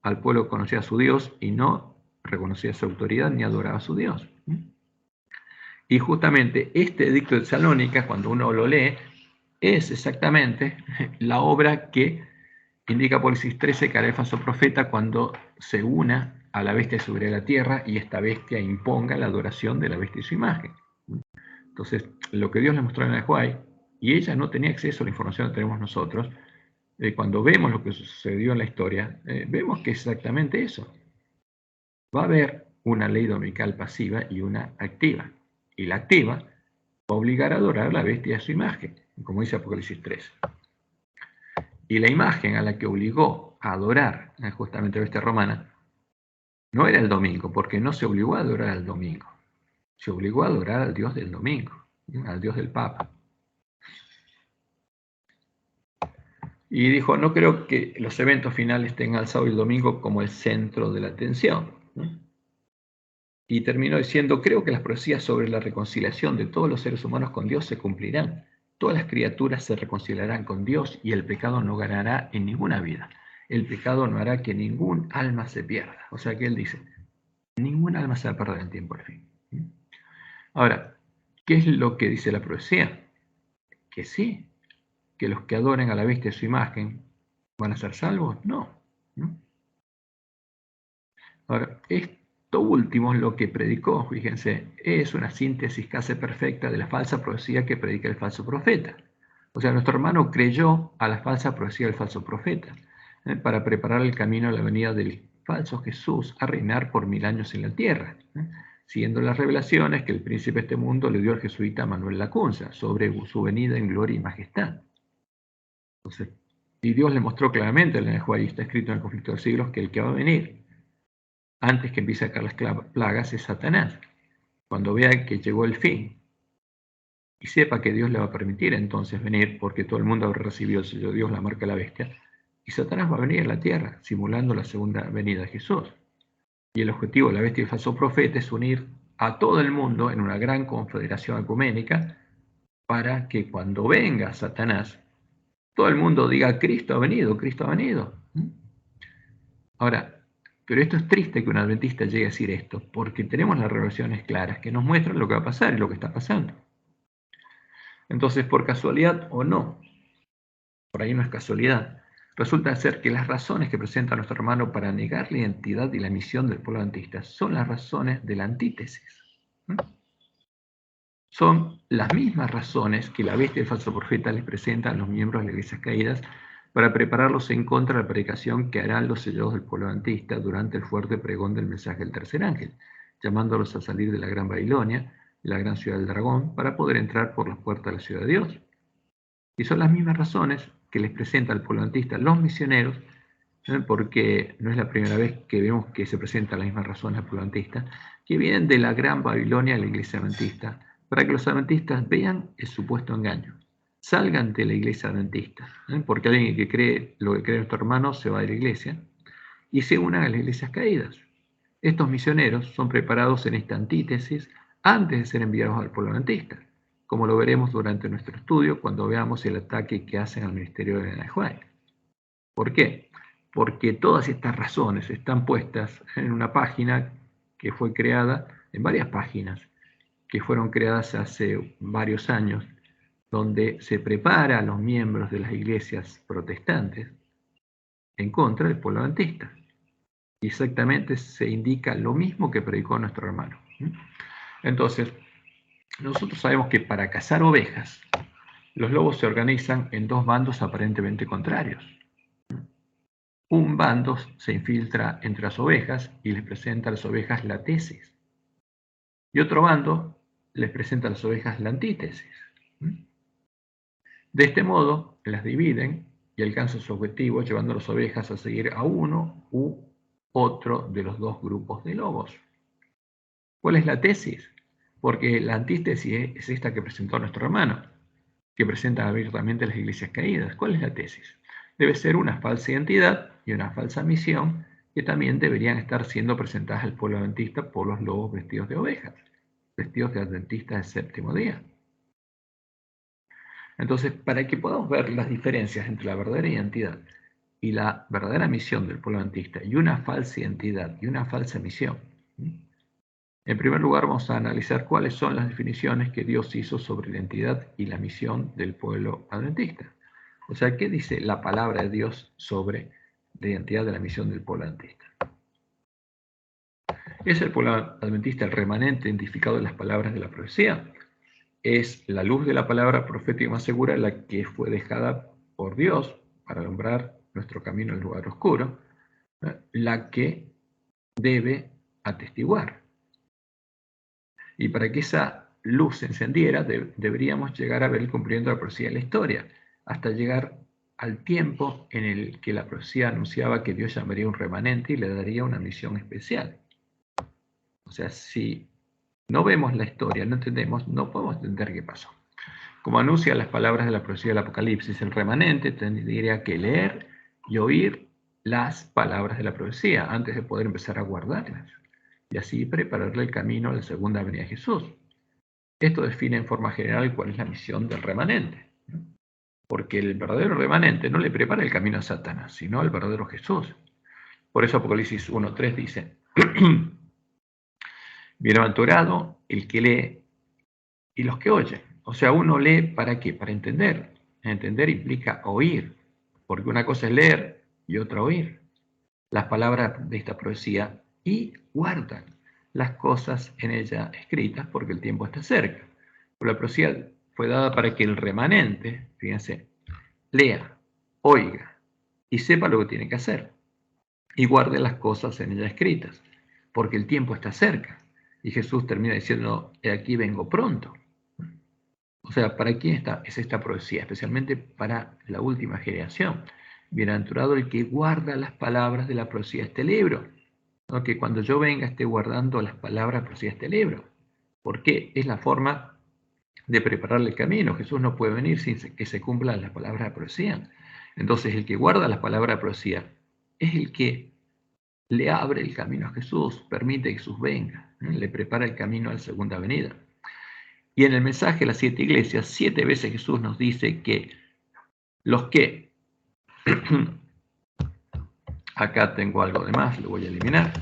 al pueblo que conocía a su Dios y no reconocía su autoridad ni adoraba a su Dios. Y justamente este edicto de Tesalónica, cuando uno lo lee, es exactamente la obra que indica Apocalipsis 13 que hará el falso profeta cuando se una a la bestia sobre la tierra y esta bestia imponga la adoración de la bestia y su imagen. Entonces, lo que Dios le mostró en el Huay, y ella no tenía acceso a la información que tenemos nosotros, cuando vemos lo que sucedió en la historia, vemos que es exactamente eso. Va a haber una ley dominical pasiva y una activa. Y la activa va a obligar a adorar a la bestia y a su imagen, como dice Apocalipsis 13. Y la imagen a la que obligó a adorar justamente a la bestia romana no era el domingo, porque no se obligó a adorar al domingo. Se obligó a adorar al Dios del domingo, al Dios del Papa. Y dijo, no creo que los eventos finales tengan el sábado y el domingo como el centro de la atención, ¿no? Y terminó diciendo, creo que las profecías sobre la reconciliación de todos los seres humanos con Dios se cumplirán. Todas las criaturas se reconciliarán con Dios y el pecado no ganará en ninguna vida. El pecado no hará que ningún alma se pierda. O sea que él dice, ningún alma se va a perder en tiempo al fin. Ahora, ¿qué es lo que dice la profecía? Que sí, que los que adoren a la bestia de su imagen van a ser salvos. No. Ahora, esto último es lo que predicó, fíjense, es una síntesis casi perfecta de la falsa profecía que predica el falso profeta. O sea, nuestro hermano creyó a la falsa profecía del falso profeta, para preparar el camino a la venida del falso Jesús a reinar por 1000 años en la tierra, siguiendo las revelaciones que el príncipe de este mundo le dio al jesuita Manuel Lacunza sobre su venida en gloria y majestad. Entonces, y Dios le mostró claramente en el Juan, y está escrito en el conflicto de los siglos, que el que va a venir antes que empiece a caer las plagas es Satanás. Cuando vea que llegó el fin y sepa que Dios le va a permitir entonces venir, porque todo el mundo habrá recibido el sello de Dios, la marca de la bestia, y Satanás va a venir a la tierra, simulando la segunda venida de Jesús. Y el objetivo de la bestia y el falso profeta es unir a todo el mundo en una gran confederación ecuménica para que cuando venga Satanás, todo el mundo diga, Cristo ha venido, Cristo ha venido. Ahora, pero esto es triste que un adventista llegue a decir esto, porque tenemos las revelaciones claras que nos muestran lo que va a pasar y lo que está pasando. Entonces, por casualidad o no, por ahí no es casualidad, resulta ser que las razones que presenta nuestro hermano para negar la identidad y la misión del pueblo adventista son las razones de la antítesis. Son las mismas razones que la bestia y el falso profeta les presentan a los miembros de las iglesias caídas para prepararlos en contra de la predicación que harán los sellados del pueblo adventista durante el fuerte pregón del mensaje del tercer ángel, llamándolos a salir de la gran Babilonia, la gran ciudad del dragón, para poder entrar por las puertas de la ciudad de Dios. Y son las mismas razones que les presenta al pueblo adventista los misioneros, porque no es la primera vez que vemos que se presentan las mismas razones al pueblo adventista, que vienen de la gran Babilonia a la iglesia adventista, para que los adventistas vean el supuesto engaño, salgan de la iglesia adventista, porque alguien que cree lo que cree nuestro hermano se va de la iglesia, y se unan a las iglesias caídas. Estos misioneros son preparados en esta antítesis antes de ser enviados al pueblo adventista, como lo veremos durante nuestro estudio cuando veamos el ataque que hacen al ministerio de Ellen White. ¿Por qué? Porque todas estas razones están puestas en una página que fue creada, en varias páginas, que fueron creadas hace varios años, donde se prepara a los miembros de las iglesias protestantes en contra del pueblo adventista. Y exactamente se indica lo mismo que predicó nuestro hermano. Entonces, nosotros sabemos que para cazar ovejas, los lobos se organizan en dos bandos aparentemente contrarios. Un bando se infiltra entre las ovejas y les presenta a las ovejas la tesis. Y otro bando les presenta a las ovejas la antítesis. De este modo, las dividen y alcanzan su objetivo llevando a las ovejas a seguir a uno u otro de los dos grupos de lobos. ¿Cuál es la tesis? Porque la antítesis es esta que presentó nuestro hermano, que presenta abiertamente las iglesias caídas. ¿Cuál es la tesis? Debe ser una falsa identidad y una falsa misión que también deberían estar siendo presentadas al pueblo adventista por los lobos vestidos de ovejas, vestidos de adventistas del séptimo día. Entonces, para que podamos ver las diferencias entre la verdadera identidad y la verdadera misión del pueblo adventista y una falsa identidad y una falsa misión, en primer lugar vamos a analizar cuáles son las definiciones que Dios hizo sobre la identidad y la misión del pueblo adventista. O sea, ¿qué dice la palabra de Dios sobre la identidad de la misión del pueblo adventista? ¿Es el pueblo adventista el remanente identificado en las palabras de la profecía? Es la luz de la palabra profética más segura la que fue dejada por Dios para alumbrar nuestro camino en el lugar oscuro, la que debe atestiguar. Y para que esa luz se encendiera, deberíamos llegar a ver el cumplimiento de la profecía de la historia, hasta llegar al tiempo en el que la profecía anunciaba que Dios llamaría un remanente y le daría una misión especial. O sea, si no vemos la historia, no entendemos, no podemos entender qué pasó. Como anuncia las palabras de la profecía del Apocalipsis, el remanente tendría que leer y oír las palabras de la profecía antes de poder empezar a guardarlas y así prepararle el camino a la segunda venida de Jesús. Esto define en forma general cuál es la misión del remanente, porque el verdadero remanente no le prepara el camino a Satanás, sino al verdadero Jesús. Por eso Apocalipsis 1:3 dice: bienaventurado el que lee y los que oyen. O sea, uno lee ¿para qué? Para entender. Entender implica oír, porque una cosa es leer y otra oír las palabras de esta profecía y guardan las cosas en ella escritas porque el tiempo está cerca. Pero la profecía fue dada para que el remanente, fíjense, lea, oiga y sepa lo que tiene que hacer y guarde las cosas en ella escritas porque el tiempo está cerca. Y Jesús termina diciendo: he aquí vengo pronto. O sea, ¿para quién es esta profecía? Especialmente para la última generación. Bienaventurado el que guarda las palabras de la profecía de este libro. ¿No? Que cuando yo venga esté guardando las palabras de la profecía de este libro. ¿Por qué? Es la forma de prepararle el camino. Jesús no puede venir sin que se cumplan las palabras de la profecía. Entonces, el que guarda las palabras de la profecía es el que le abre el camino a Jesús, permite que Jesús venga, le prepara el camino a la segunda venida. Y en el mensaje de las 7 iglesias, 7 veces Jesús nos dice que los que, acá tengo algo de más, lo voy a eliminar,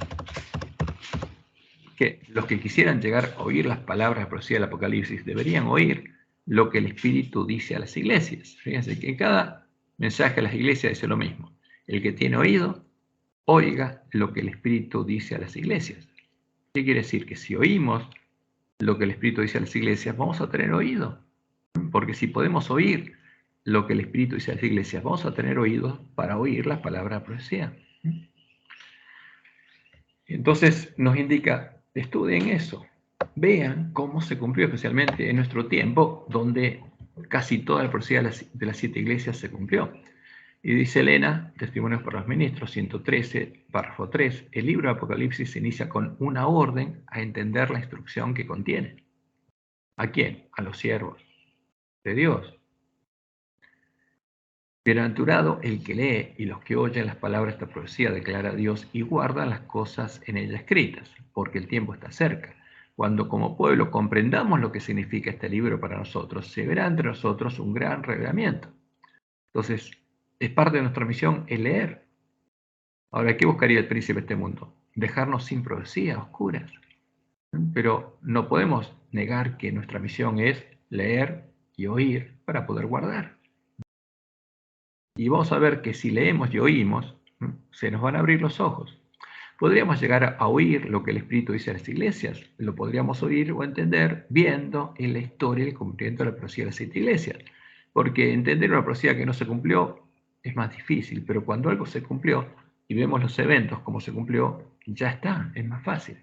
que los que quisieran llegar a oír las palabras de la profecía del Apocalipsis deberían oír lo que el Espíritu dice a las iglesias. Fíjense que en cada mensaje a las iglesias dice lo mismo: el que tiene oído, oiga lo que el Espíritu dice a las iglesias. ¿Qué quiere decir? Que si oímos lo que el Espíritu dice a las iglesias, vamos a tener oído. Porque si podemos oír lo que el Espíritu dice a las iglesias, vamos a tener oídos para oír las palabras de la profecía. Entonces nos indica: estudien eso, vean cómo se cumplió, especialmente en nuestro tiempo, donde casi toda la profecía de las 7 iglesias se cumplió. Y dice Elena, Testimonios para los Ministros, 113, párrafo 3, el libro de Apocalipsis se inicia con una orden a entender la instrucción que contiene. ¿A quién? A los siervos de Dios. Bienaventurado el que lee y los que oyen las palabras de esta profecía, declara Dios, y guarda las cosas en ella escritas, porque el tiempo está cerca. Cuando como pueblo comprendamos lo que significa este libro para nosotros, se verá entre nosotros un gran revelamiento. Entonces, es parte de nuestra misión el leer. Ahora, ¿qué buscaría el príncipe de este mundo? Dejarnos sin profecía, oscuras. Pero no podemos negar que nuestra misión es leer y oír para poder guardar. Y vamos a ver que si leemos y oímos, se nos van a abrir los ojos. Podríamos llegar a oír lo que el Espíritu dice a las iglesias. Lo podríamos oír o entender viendo en la historia el cumplimiento de la profecía de las 7 iglesias. Porque entender una profecía que no se cumplió es más difícil, pero cuando algo se cumplió y vemos los eventos como se cumplió, ya está, es más fácil.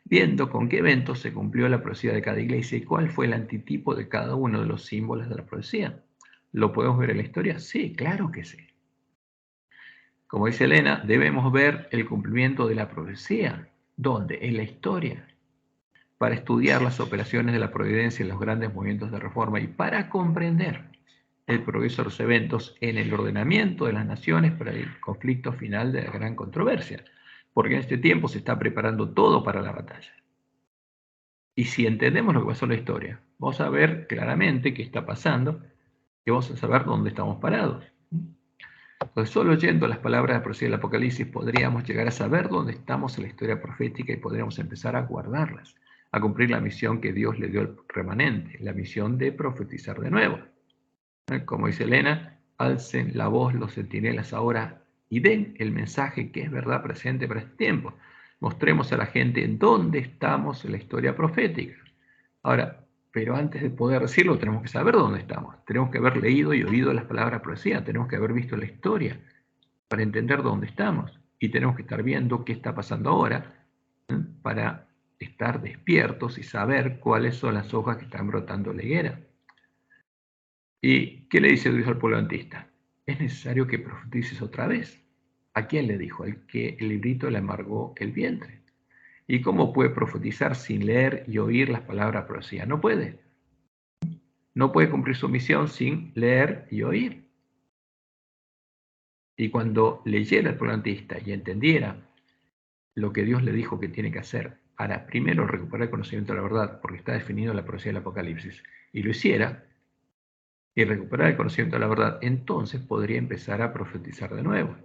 Viendo con qué eventos se cumplió la profecía de cada iglesia y cuál fue el antitipo de cada uno de los símbolos de la profecía. ¿Lo podemos ver en la historia? Sí, claro que sí. Como dice Elena, debemos ver el cumplimiento de la profecía. ¿Dónde? En la historia. Para estudiar las operaciones de la providencia en los grandes movimientos de reforma y para comprender el progreso de los eventos en el ordenamiento de las naciones para el conflicto final de la gran controversia. Porque en este tiempo se está preparando todo para la batalla. Y si entendemos lo que pasó en la historia, vamos a ver claramente qué está pasando y vamos a saber dónde estamos parados. Entonces, solo oyendo las palabras de la profecía del Apocalipsis podríamos llegar a saber dónde estamos en la historia profética y podríamos empezar a guardarlas, a cumplir la misión que Dios le dio al remanente, la misión de profetizar de nuevo. Como dice Elena, alcen la voz los centinelas ahora y den el mensaje que es verdad presente para este tiempo. Mostremos a la gente dónde estamos en la historia profética. Ahora, pero antes de poder decirlo, tenemos que saber dónde estamos. Tenemos que haber leído y oído las palabras de profecía. Tenemos que haber visto la historia para entender dónde estamos. Y tenemos que estar viendo qué está pasando ahora para estar despiertos y saber cuáles son las hojas que están brotando en la higuera. ¿Y qué le dice Dios al pueblo adventista? Es necesario que profetices otra vez. ¿A quién le dijo? Al que el librito le amargó el vientre. ¿Y cómo puede profetizar sin leer y oír las palabras de profecía? No puede. no puede cumplir su misión sin leer y oír. Y cuando leyera el pueblo adventista y entendiera lo que Dios le dijo que tiene que hacer para primero recuperar el conocimiento de la verdad, porque está definido en la profecía del Apocalipsis, y lo hiciera, y recuperar el conocimiento de la verdad, entonces podría empezar a profetizar de nuevo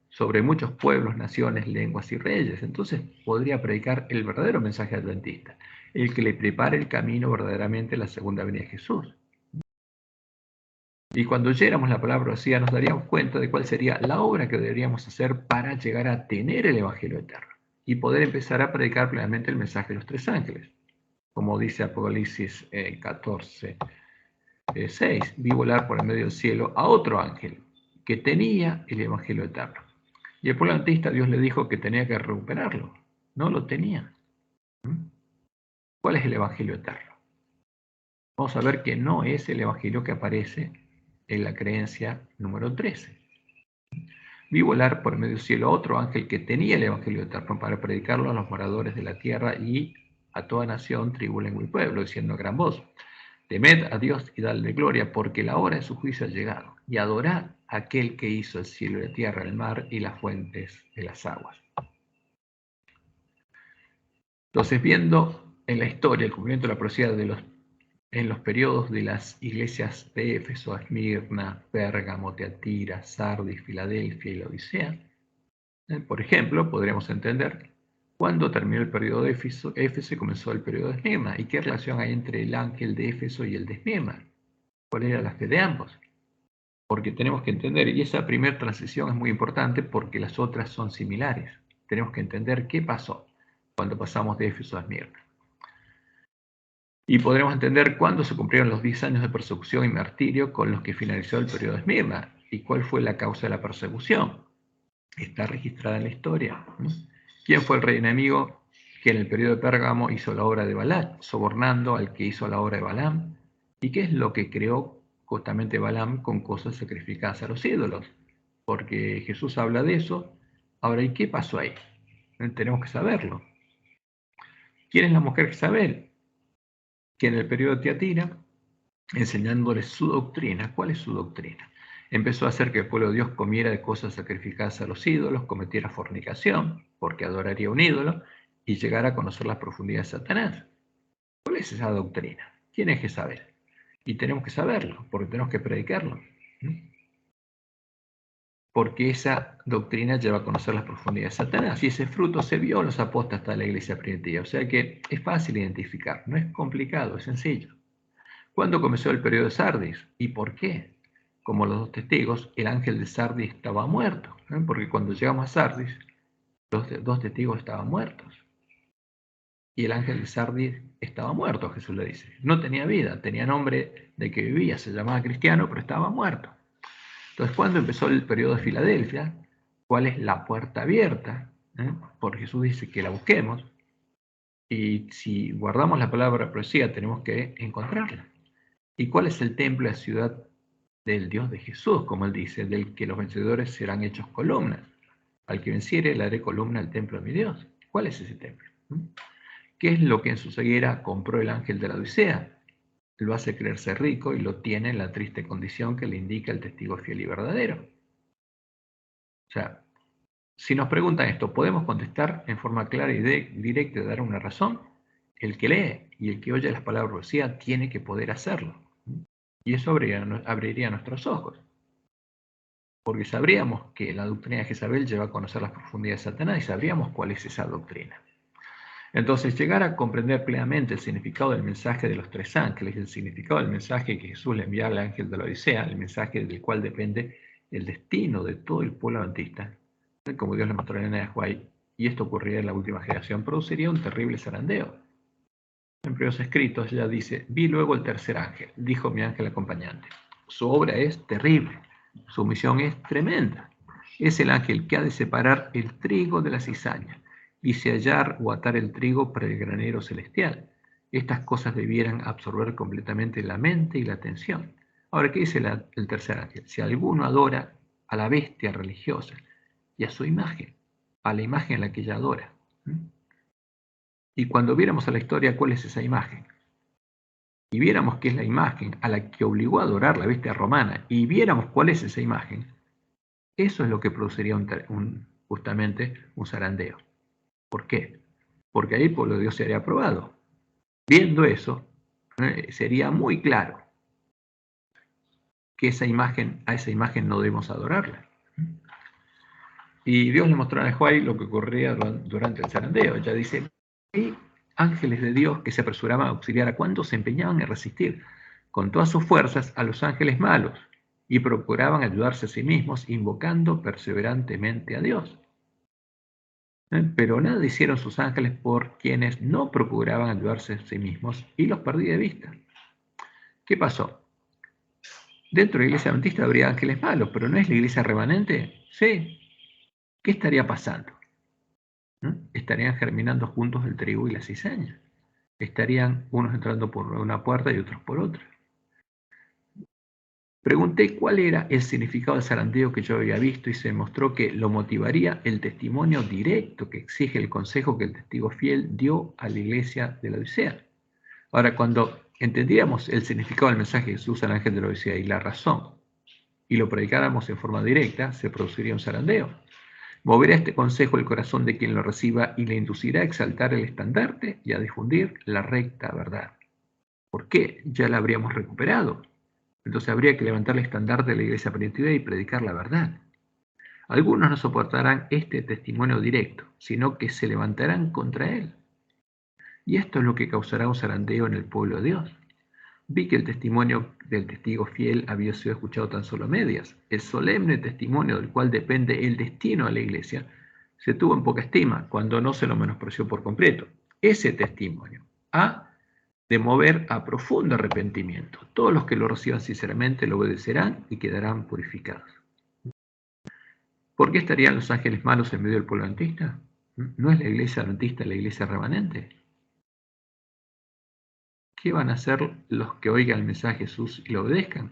sobre muchos pueblos, naciones, lenguas y reyes. Entonces podría predicar el verdadero mensaje adventista, el que le prepare el camino verdaderamente a la segunda venida de Jesús. Y cuando oyéramos la palabra profecía nos daríamos cuenta de cuál sería la obra que deberíamos hacer para llegar a tener el Evangelio eterno y poder empezar a predicar plenamente el mensaje de los tres ángeles. Como dice Apocalipsis 14, 6, vi volar por el medio del cielo a otro ángel que tenía el Evangelio eterno. Y el pueblo adventista, Dios le dijo que tenía que recuperarlo. No lo tenía. ¿Cuál es el Evangelio eterno? Vamos a ver que no es el Evangelio que aparece en la creencia número 13. Vi volar por el medio del cielo a otro ángel que tenía el Evangelio eterno para predicarlo a los moradores de la tierra y a toda nación, tribu, lengua y pueblo, diciendo a gran voz: temed a Dios y dadle gloria, porque la hora de su juicio ha llegado, y adorad a aquel que hizo el cielo y la tierra, el mar y las fuentes de las aguas. Entonces, viendo en la historia el cumplimiento de la profecía en los periodos de las iglesias de Éfeso, Esmirna, Pérgamo, Teatira, Sardis, Filadelfia y Laodicea, por ejemplo, podríamos entender cuándo terminó el periodo de Éfeso y comenzó el periodo de Esmirna, y qué relación hay entre el ángel de Éfeso y el de Esmirna. ¿Cuál era la fe de ambos? Porque tenemos que entender, y esa primera transición es muy importante porque las otras son similares. Tenemos que entender qué pasó cuando pasamos de Éfeso a Esmirna. Y podremos entender cuándo se cumplieron los 10 años de persecución y martirio con los que finalizó el periodo de Esmirna y cuál fue la causa de la persecución. Está registrada en la historia. ¿Quién fue el rey enemigo que en el periodo de Pérgamo hizo la obra de Balac, sobornando al que hizo la obra de Balaam? ¿Y qué es lo que creó justamente Balaam con cosas sacrificadas a los ídolos? Porque Jesús habla de eso. Ahora, ¿y qué pasó ahí? Tenemos que saberlo. ¿Quién es la mujer Jezabel? Que en el periodo de Tiatira, enseñándoles su doctrina. ¿Cuál es su doctrina? Empezó a hacer que el pueblo de Dios comiera de cosas sacrificadas a los ídolos, cometiera fornicación, porque adoraría un ídolo, y llegara a conocer las profundidades de Satanás. ¿Cuál es esa doctrina? ¿Quién es Jezabel? Y tenemos que saberlo, porque tenemos que predicarlo. Porque esa doctrina lleva a conocer las profundidades de Satanás, y ese fruto se vio en los apóstoles de la iglesia primitiva. O sea que es fácil identificar, no es complicado, es sencillo. ¿Cuándo comenzó el periodo de Sardis? ¿Y por qué? Como los dos testigos, el ángel de Sardis estaba muerto, porque cuando llegamos a Sardis, los dos testigos estaban muertos. Y el ángel de Sardis estaba muerto, Jesús le dice. No tenía vida, tenía nombre de que vivía, se llamaba cristiano, pero estaba muerto. Entonces, ¿cuándo empezó el periodo de Filadelfia? ¿Cuál es la puerta abierta? Porque Jesús dice que la busquemos. Y si guardamos la palabra profecía, tenemos que encontrarla. ¿Y cuál es el templo, la ciudad del Dios de Jesús, como él dice, del que los vencedores serán hechos columnas? Al que venciere le haré columna al templo de mi Dios. ¿Cuál es ese templo? ¿Qué es lo que en su ceguera compró el ángel de la Odisea? Lo hace creerse rico y lo tiene en la triste condición que le indica el testigo fiel y verdadero. O sea, si nos preguntan esto, ¿podemos contestar en forma clara y directa y dar una razón? El que lee y el que oye las palabras de profecía tiene que poder hacerlo. Y eso abriría nuestros ojos. Porque sabríamos que la doctrina de Jezabel lleva a conocer las profundidades de Satanás y sabríamos cuál es esa doctrina. Entonces, llegar a comprender plenamente el significado del mensaje de los tres ángeles, el significado del mensaje que Jesús le enviaba al ángel de la Odisea, el mensaje del cual depende el destino de todo el pueblo adventista, como Dios le mostró en Ahuay, y esto ocurriría en la última generación, produciría un terrible zarandeo. En primeros escritos ya dice: vi luego el tercer ángel, dijo mi ángel acompañante. Su obra es terrible, su misión es tremenda. Es el ángel que ha de separar el trigo de la cizaña y sellar o atar el trigo para el granero celestial. Estas cosas debieran absorber completamente la mente y la atención. Ahora, ¿qué dice el tercer ángel? Si alguno adora a la bestia religiosa y a su imagen, a la imagen a la que ella adora. Y cuando viéramos a la historia, ¿cuál es esa imagen? y viéramos qué es la imagen a la que obligó a adorar la bestia romana, y viéramos cuál es esa imagen, eso es lo que produciría justamente un zarandeo. ¿Por qué? Porque ahí el pueblo de Dios sería aprobado. Viendo eso, sería muy claro que a esa imagen no debemos adorarla. Y Dios le mostró a Juan lo que ocurría durante el zarandeo. Ya dice, hay ángeles de Dios que se apresuraban a auxiliar a cuantos se empeñaban en resistir con todas sus fuerzas a los ángeles malos y procuraban ayudarse a sí mismos invocando perseverantemente a Dios. Pero nada hicieron sus ángeles por quienes no procuraban ayudarse a sí mismos y los perdí de vista. ¿Qué pasó? Dentro de la iglesia adventista habría ángeles malos, pero ¿no es la iglesia remanente? Sí. ¿Qué estaría pasando? Estarían germinando juntos el trigo y la cizaña. Estarían unos entrando por una puerta y otros por otra. Pregunté cuál era el significado del zarandeo que yo había visto y se mostró que lo motivaría el testimonio directo que exige el consejo que el testigo fiel dio a la iglesia de la Odisea. Ahora, cuando entendíamos el significado del mensaje de Jesús al ángel de la Odisea y la razón, y lo predicáramos en forma directa, se produciría un zarandeo. Moverá este consejo el corazón de quien lo reciba y le inducirá a exaltar el estandarte y a difundir la recta verdad. ¿Por qué? Ya la habríamos recuperado. Entonces habría que levantar el estandarte de la iglesia primitiva y predicar la verdad. Algunos no soportarán este testimonio directo, sino que se levantarán contra él. Y esto es lo que causará un zarandeo en el pueblo de Dios. Vi que el testimonio del testigo fiel había sido escuchado tan solo a medias. El solemne testimonio del cual depende el destino de la iglesia se tuvo en poca estima cuando no se lo menospreció por completo. Ese testimonio ha de mover a profundo arrepentimiento. Todos los que lo reciban sinceramente lo obedecerán y quedarán purificados. ¿Por qué estarían los ángeles malos en medio del pueblo adventista? ¿No es la iglesia adventista la iglesia remanente? ¿Qué van a hacer los que oigan el mensaje de Jesús y lo obedezcan?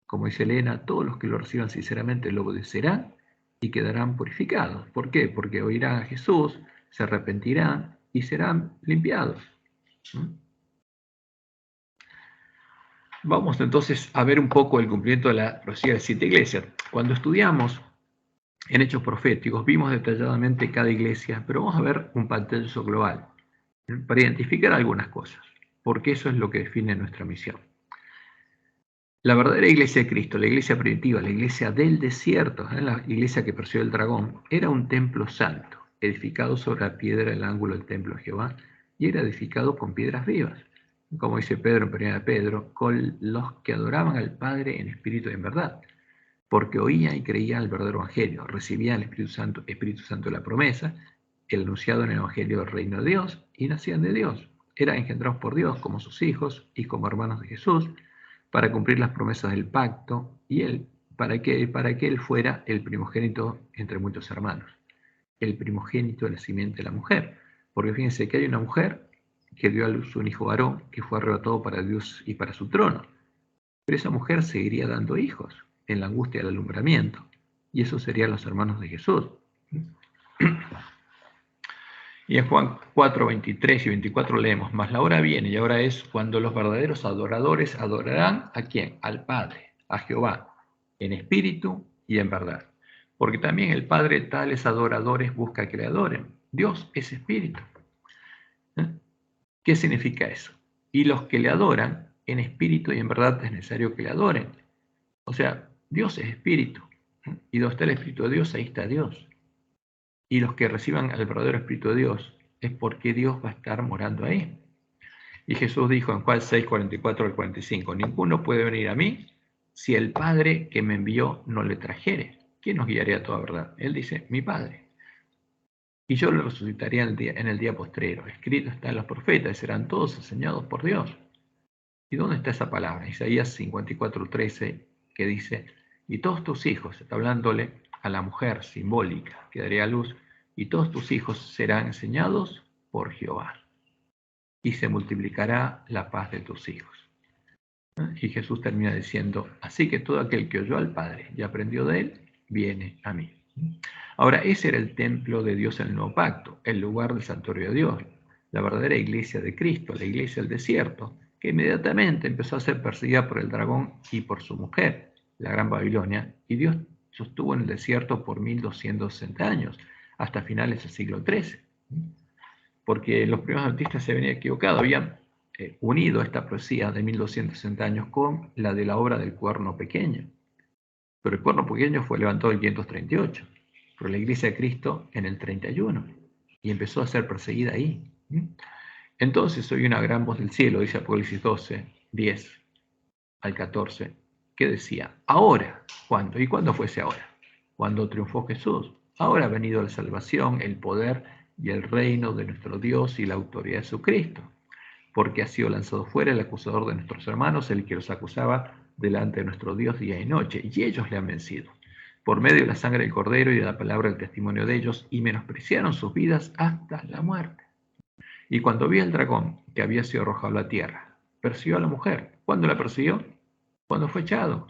Como dice Elena, todos los que lo reciban sinceramente lo obedecerán y quedarán purificados. ¿Por qué? Porque oirán a Jesús, se arrepentirán y serán limpiados. Vamos entonces a ver un poco el cumplimiento de la profecía de las 7 iglesias. Cuando estudiamos en Hechos Proféticos, vimos detalladamente cada iglesia, pero vamos a ver un pantallazo global para identificar algunas cosas, porque eso es lo que define nuestra misión. La verdadera iglesia de Cristo, la iglesia primitiva, la iglesia del desierto, la iglesia que persiguió el dragón, era un templo santo, edificado sobre la piedra del ángulo del templo de Jehová, y era edificado con piedras vivas, como dice Pedro en 1 Pedro, con los que adoraban al Padre en espíritu y en verdad, porque oían y creían el verdadero evangelio, recibían el Espíritu Santo de la promesa, el anunciado en el evangelio del reino de Dios, y nacían de Dios, eran engendrados por Dios como sus hijos y como hermanos de Jesús, para cumplir las promesas del pacto, y él, para que él fuera el primogénito entre muchos hermanos, el primogénito de la simiente de la mujer. Porque fíjense que hay una mujer que dio a luz un hijo varón que fue arrebatado para Dios y para su trono. Pero esa mujer seguiría dando hijos en la angustia del alumbramiento, y esos serían los hermanos de Jesús. Y en Juan 4, 23 y 24 leemos, mas la hora viene y ahora es cuando los verdaderos adoradores adorarán ¿a quién? Al Padre, a Jehová, en espíritu y en verdad. Porque también el Padre tales adoradores busca que le adoren. Dios es espíritu. ¿Qué significa eso? Y los que le adoran, en espíritu y en verdad es necesario que le adoren. O sea, Dios es espíritu. Y donde está el Espíritu de Dios, ahí está Dios. Y los que reciban al verdadero Espíritu de Dios es porque Dios va a estar morando ahí. Y Jesús dijo en Juan 6, 44 al 45, ninguno puede venir a mí si el Padre que me envió no le trajere. ¿Quién nos guiaría a toda verdad? Él dice, mi Padre. Y yo lo resucitaría en el día postrero. Escrito está en los profetas y serán todos enseñados por Dios. ¿Y dónde está esa palabra? Isaías 54, 13, que dice, y todos tus hijos, está hablándole a la mujer simbólica que daría a luz, y todos tus hijos serán enseñados por Jehová, y se multiplicará la paz de tus hijos. Y Jesús termina diciendo, así que todo aquel que oyó al Padre y aprendió de él, viene a mí. Ahora, ese era el templo de Dios en el nuevo pacto, el lugar del santuario de Dios. la verdadera iglesia de Cristo, la iglesia del desierto, que inmediatamente empezó a ser perseguida por el dragón y por su mujer, la Gran Babilonia, y Dios sostuvo en el desierto por 1260 años, hasta finales del siglo XIII. Porque los primeros artistas se habían equivocado, habían unido esta profecía de 1260 años con la de la obra del cuerno pequeño. Pero el cuerno pequeño fue levantado en 538, pero la iglesia de Cristo en el 31, y empezó a ser perseguida ahí. Entonces oí una gran voz del cielo, dice Apocalipsis 12, 10 al 14, que decía, ahora, ¿cuándo? ¿Y cuándo fue ese ahora? Cuando triunfó Jesús. Ahora ha venido la salvación, el poder y el reino de nuestro Dios y la autoridad de su Cristo, porque ha sido lanzado fuera el acusador de nuestros hermanos, el que los acusaba delante de nuestro Dios día y noche, y ellos le han vencido, por medio de la sangre del Cordero y de la palabra del testimonio de ellos, y menospreciaron sus vidas hasta la muerte. Y cuando vi al dragón que había sido arrojado a la tierra, persiguió a la mujer. ¿Cuándo la persiguió? Cuando fue echado.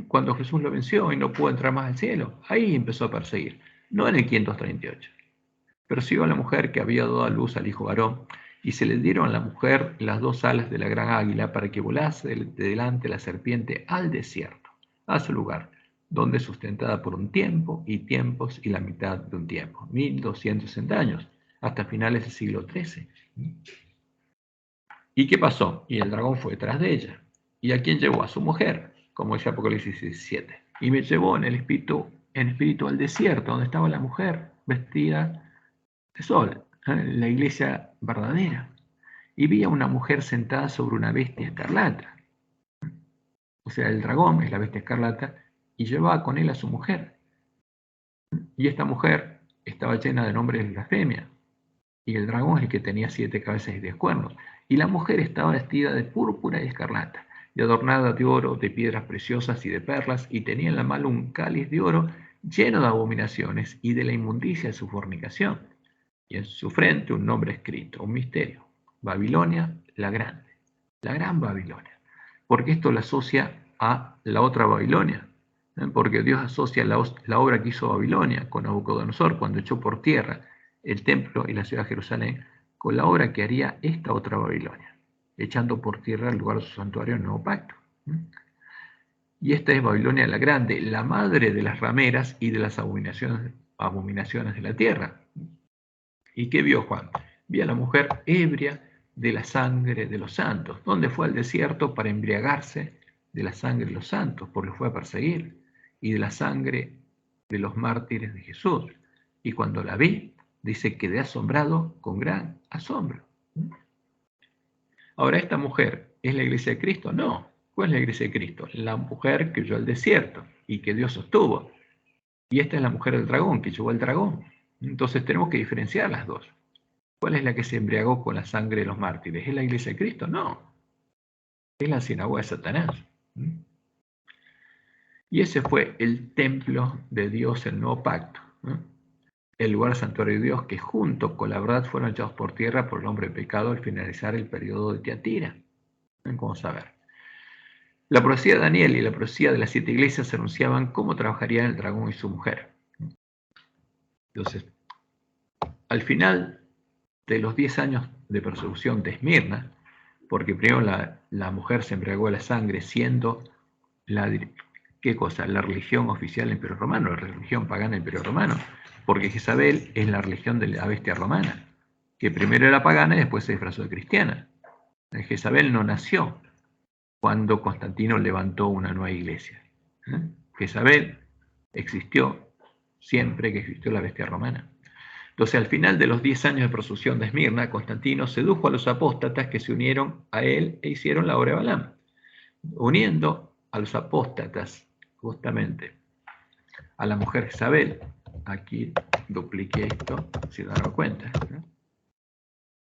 Cuando Jesús lo venció y no pudo entrar más al cielo. Ahí empezó a perseguir, no en el 538. Persiguió a la mujer que había dado a luz al hijo varón, y se le dieron a la mujer las dos alas de la gran águila para que volase de delante la serpiente al desierto, a su lugar, donde es sustentada por un tiempo y tiempos y la mitad de un tiempo, 1260 años, hasta finales del siglo XIII. ¿Y qué pasó? Y el dragón fue detrás de ella. ¿Y a quién llevó? A su mujer, como dice Apocalipsis 17. Y me llevó en espíritu al desierto, donde estaba la mujer, vestida de sol, la iglesia verdadera. Y vi a una mujer sentada sobre una bestia escarlata. O sea, el dragón es la bestia escarlata, y llevaba con él a su mujer. Y esta mujer estaba llena de nombres de blasfemia. Y el dragón es el que tenía 7 cabezas y 10 cuernos. Y la mujer estaba vestida de púrpura y escarlata, y adornada de oro, de piedras preciosas y de perlas, y tenía en la mano un cáliz de oro lleno de abominaciones y de la inmundicia de su fornicación. Y en su frente un nombre escrito, un misterio: Babilonia la Grande, la Gran Babilonia. Porque esto la asocia a la otra Babilonia. Porque Dios asocia la obra que hizo Babilonia con Nabucodonosor cuando echó por tierra el templo y la ciudad de Jerusalén, con la obra que haría esta otra Babilonia, echando por tierra el lugar de su santuario en el nuevo pacto. Y esta es Babilonia la Grande, la madre de las rameras y de las abominaciones de la tierra. ¿Y qué vio Juan? Vio a la mujer ebria de la sangre de los santos, donde fue al desierto para embriagarse de la sangre de los santos, porque fue a perseguir, y de la sangre de los mártires de Jesús. Y cuando la vi, dice, quedé asombrado con gran asombro. Ahora, ¿esta mujer es la iglesia de Cristo? No. ¿Cuál es la iglesia de Cristo? La mujer que huyó al desierto y que Dios sostuvo. Y esta es la mujer del dragón, que llevó al dragón. Entonces tenemos que diferenciar las dos. ¿Cuál es la que se embriagó con la sangre de los mártires? ¿Es la iglesia de Cristo? No. Es la sinagoga de Satanás. Y ese fue el templo de Dios, el nuevo pacto. El lugar santuario de Dios, que junto con la verdad fueron echados por tierra por el hombre pecado al finalizar el periodo de Tiatira. Vamos a ver. La profecía de Daniel y la profecía de las 7 iglesias anunciaban cómo trabajarían el dragón y su mujer. Entonces, al final de los 10 años de persecución de Esmirna, porque primero la mujer se embriagó de la sangre siendo ¿qué cosa? La religión oficial del Imperio Romano, la religión pagana del Imperio Romano, porque Jezabel es la religión de la bestia romana, que primero era pagana y después se disfrazó de cristiana. Jezabel no nació cuando Constantino levantó una nueva iglesia. Jezabel existió siempre que existió la bestia romana. Entonces, al final de los 10 años de persecución de Esmirna, Constantino sedujo a los apóstatas que se unieron a él e hicieron la obra de Balaam, uniendo a los apóstatas justamente a la mujer Jezabel. Aquí dupliqué esto, si no me cuenta.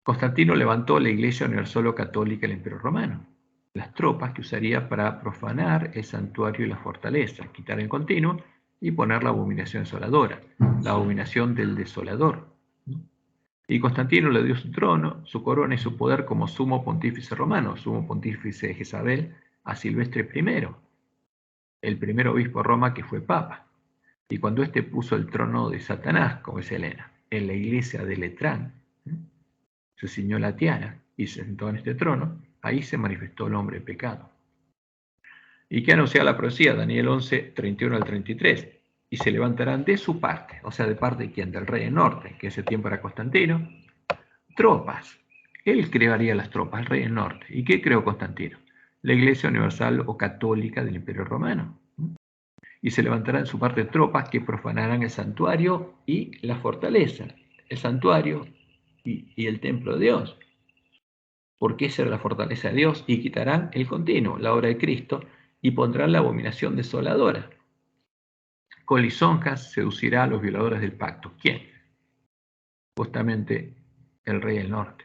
Constantino levantó la Iglesia Universal Católica del Imperio Romano, las tropas que usaría para profanar el santuario y la fortaleza, quitar el continuo y poner la abominación desoladora, la abominación del desolador. Y Constantino le dio su trono, su corona y su poder como sumo pontífice romano, sumo pontífice de Jezabel, a Silvestre I, el primer obispo de Roma que fue papa. Y cuando éste puso el trono de Satanás, como es Helena, en la iglesia de Letrán, se ciñó la tiara y se sentó en este trono, ahí se manifestó el hombre pecado. ¿Y qué anuncia la profecía? Daniel 11, 31 al 33. Y se levantarán de su parte, o sea, ¿de parte de quién? Del rey del norte, que ese tiempo era Constantino, tropas. Él crearía las tropas, el rey del norte. ¿Y qué creó Constantino? La Iglesia Universal o Católica del Imperio Romano. Y se levantarán en su parte tropas que profanarán el santuario y la fortaleza. El santuario y el templo de Dios. Porque esa era la fortaleza de Dios. Y quitarán el continuo, la obra de Cristo, y pondrán la abominación desoladora. Con lisonjas seducirá a los violadores del pacto. ¿Quién? Justamente el rey del norte.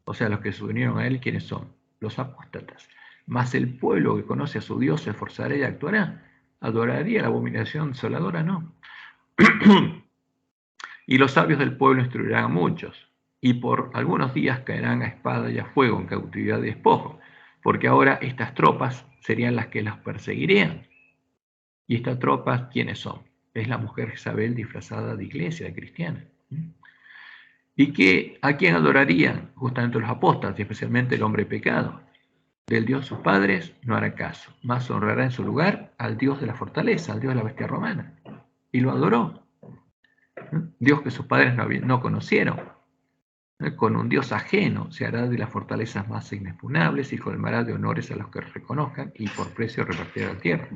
O sea, los que se unieron a él, ¿quiénes son? Los apóstatas. Mas el pueblo que conoce a su Dios se esforzará y actuará. ¿Adoraría la abominación desoladora? No. Y los sabios del pueblo instruirán a muchos, y por algunos días caerán a espada y a fuego en cautividad y despojo, porque ahora estas tropas serían las que los perseguirían. ¿Y estas tropas quiénes son? Es la mujer Jezabel disfrazada de iglesia, de cristiana. ¿Y a quién adorarían? Justamente los apóstoles, y especialmente el hombre pecado. Del Dios sus padres no hará caso, más honrará en su lugar al Dios de la fortaleza, al Dios de la bestia romana. Y lo adoró. Dios que sus padres no conocieron. Con un Dios ajeno se hará de las fortalezas más inexpugnables y colmará de honores a los que reconozcan y por precio repartirá la tierra.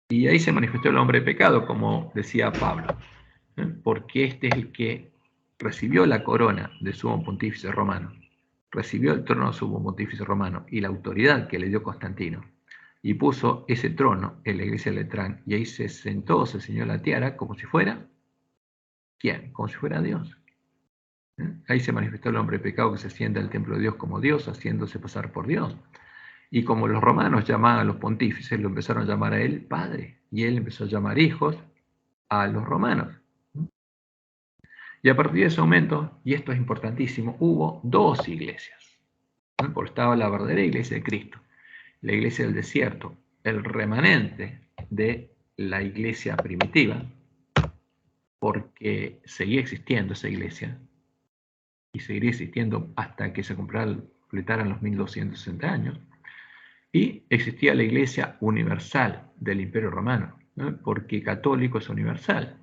Y ahí se manifestó el hombre de pecado, como decía Pablo, porque este es el que recibió la corona de sumo pontífice romano, recibió el trono de sumo pontífice romano y la autoridad que le dio Constantino, y puso ese trono en la iglesia de Letrán, y ahí se sentó, se ciñó la tiara, como si fuera, ¿quién? Como si fuera Dios. Ahí se manifestó el hombre de pecado que se sienta al templo de Dios como Dios, haciéndose pasar por Dios. Y como los romanos llamaban a los pontífices, lo empezaron a llamar a él padre, y él empezó a llamar hijos a los romanos. Y a partir de ese momento, y esto es importantísimo, hubo dos iglesias. Porque estaba la verdadera iglesia de Cristo, la iglesia del desierto, el remanente de la iglesia primitiva, porque seguía existiendo esa iglesia, y seguiría existiendo hasta que se completaran los 1260 años. Y existía la Iglesia Universal del Imperio Romano, ¿no? Porque católico es universal.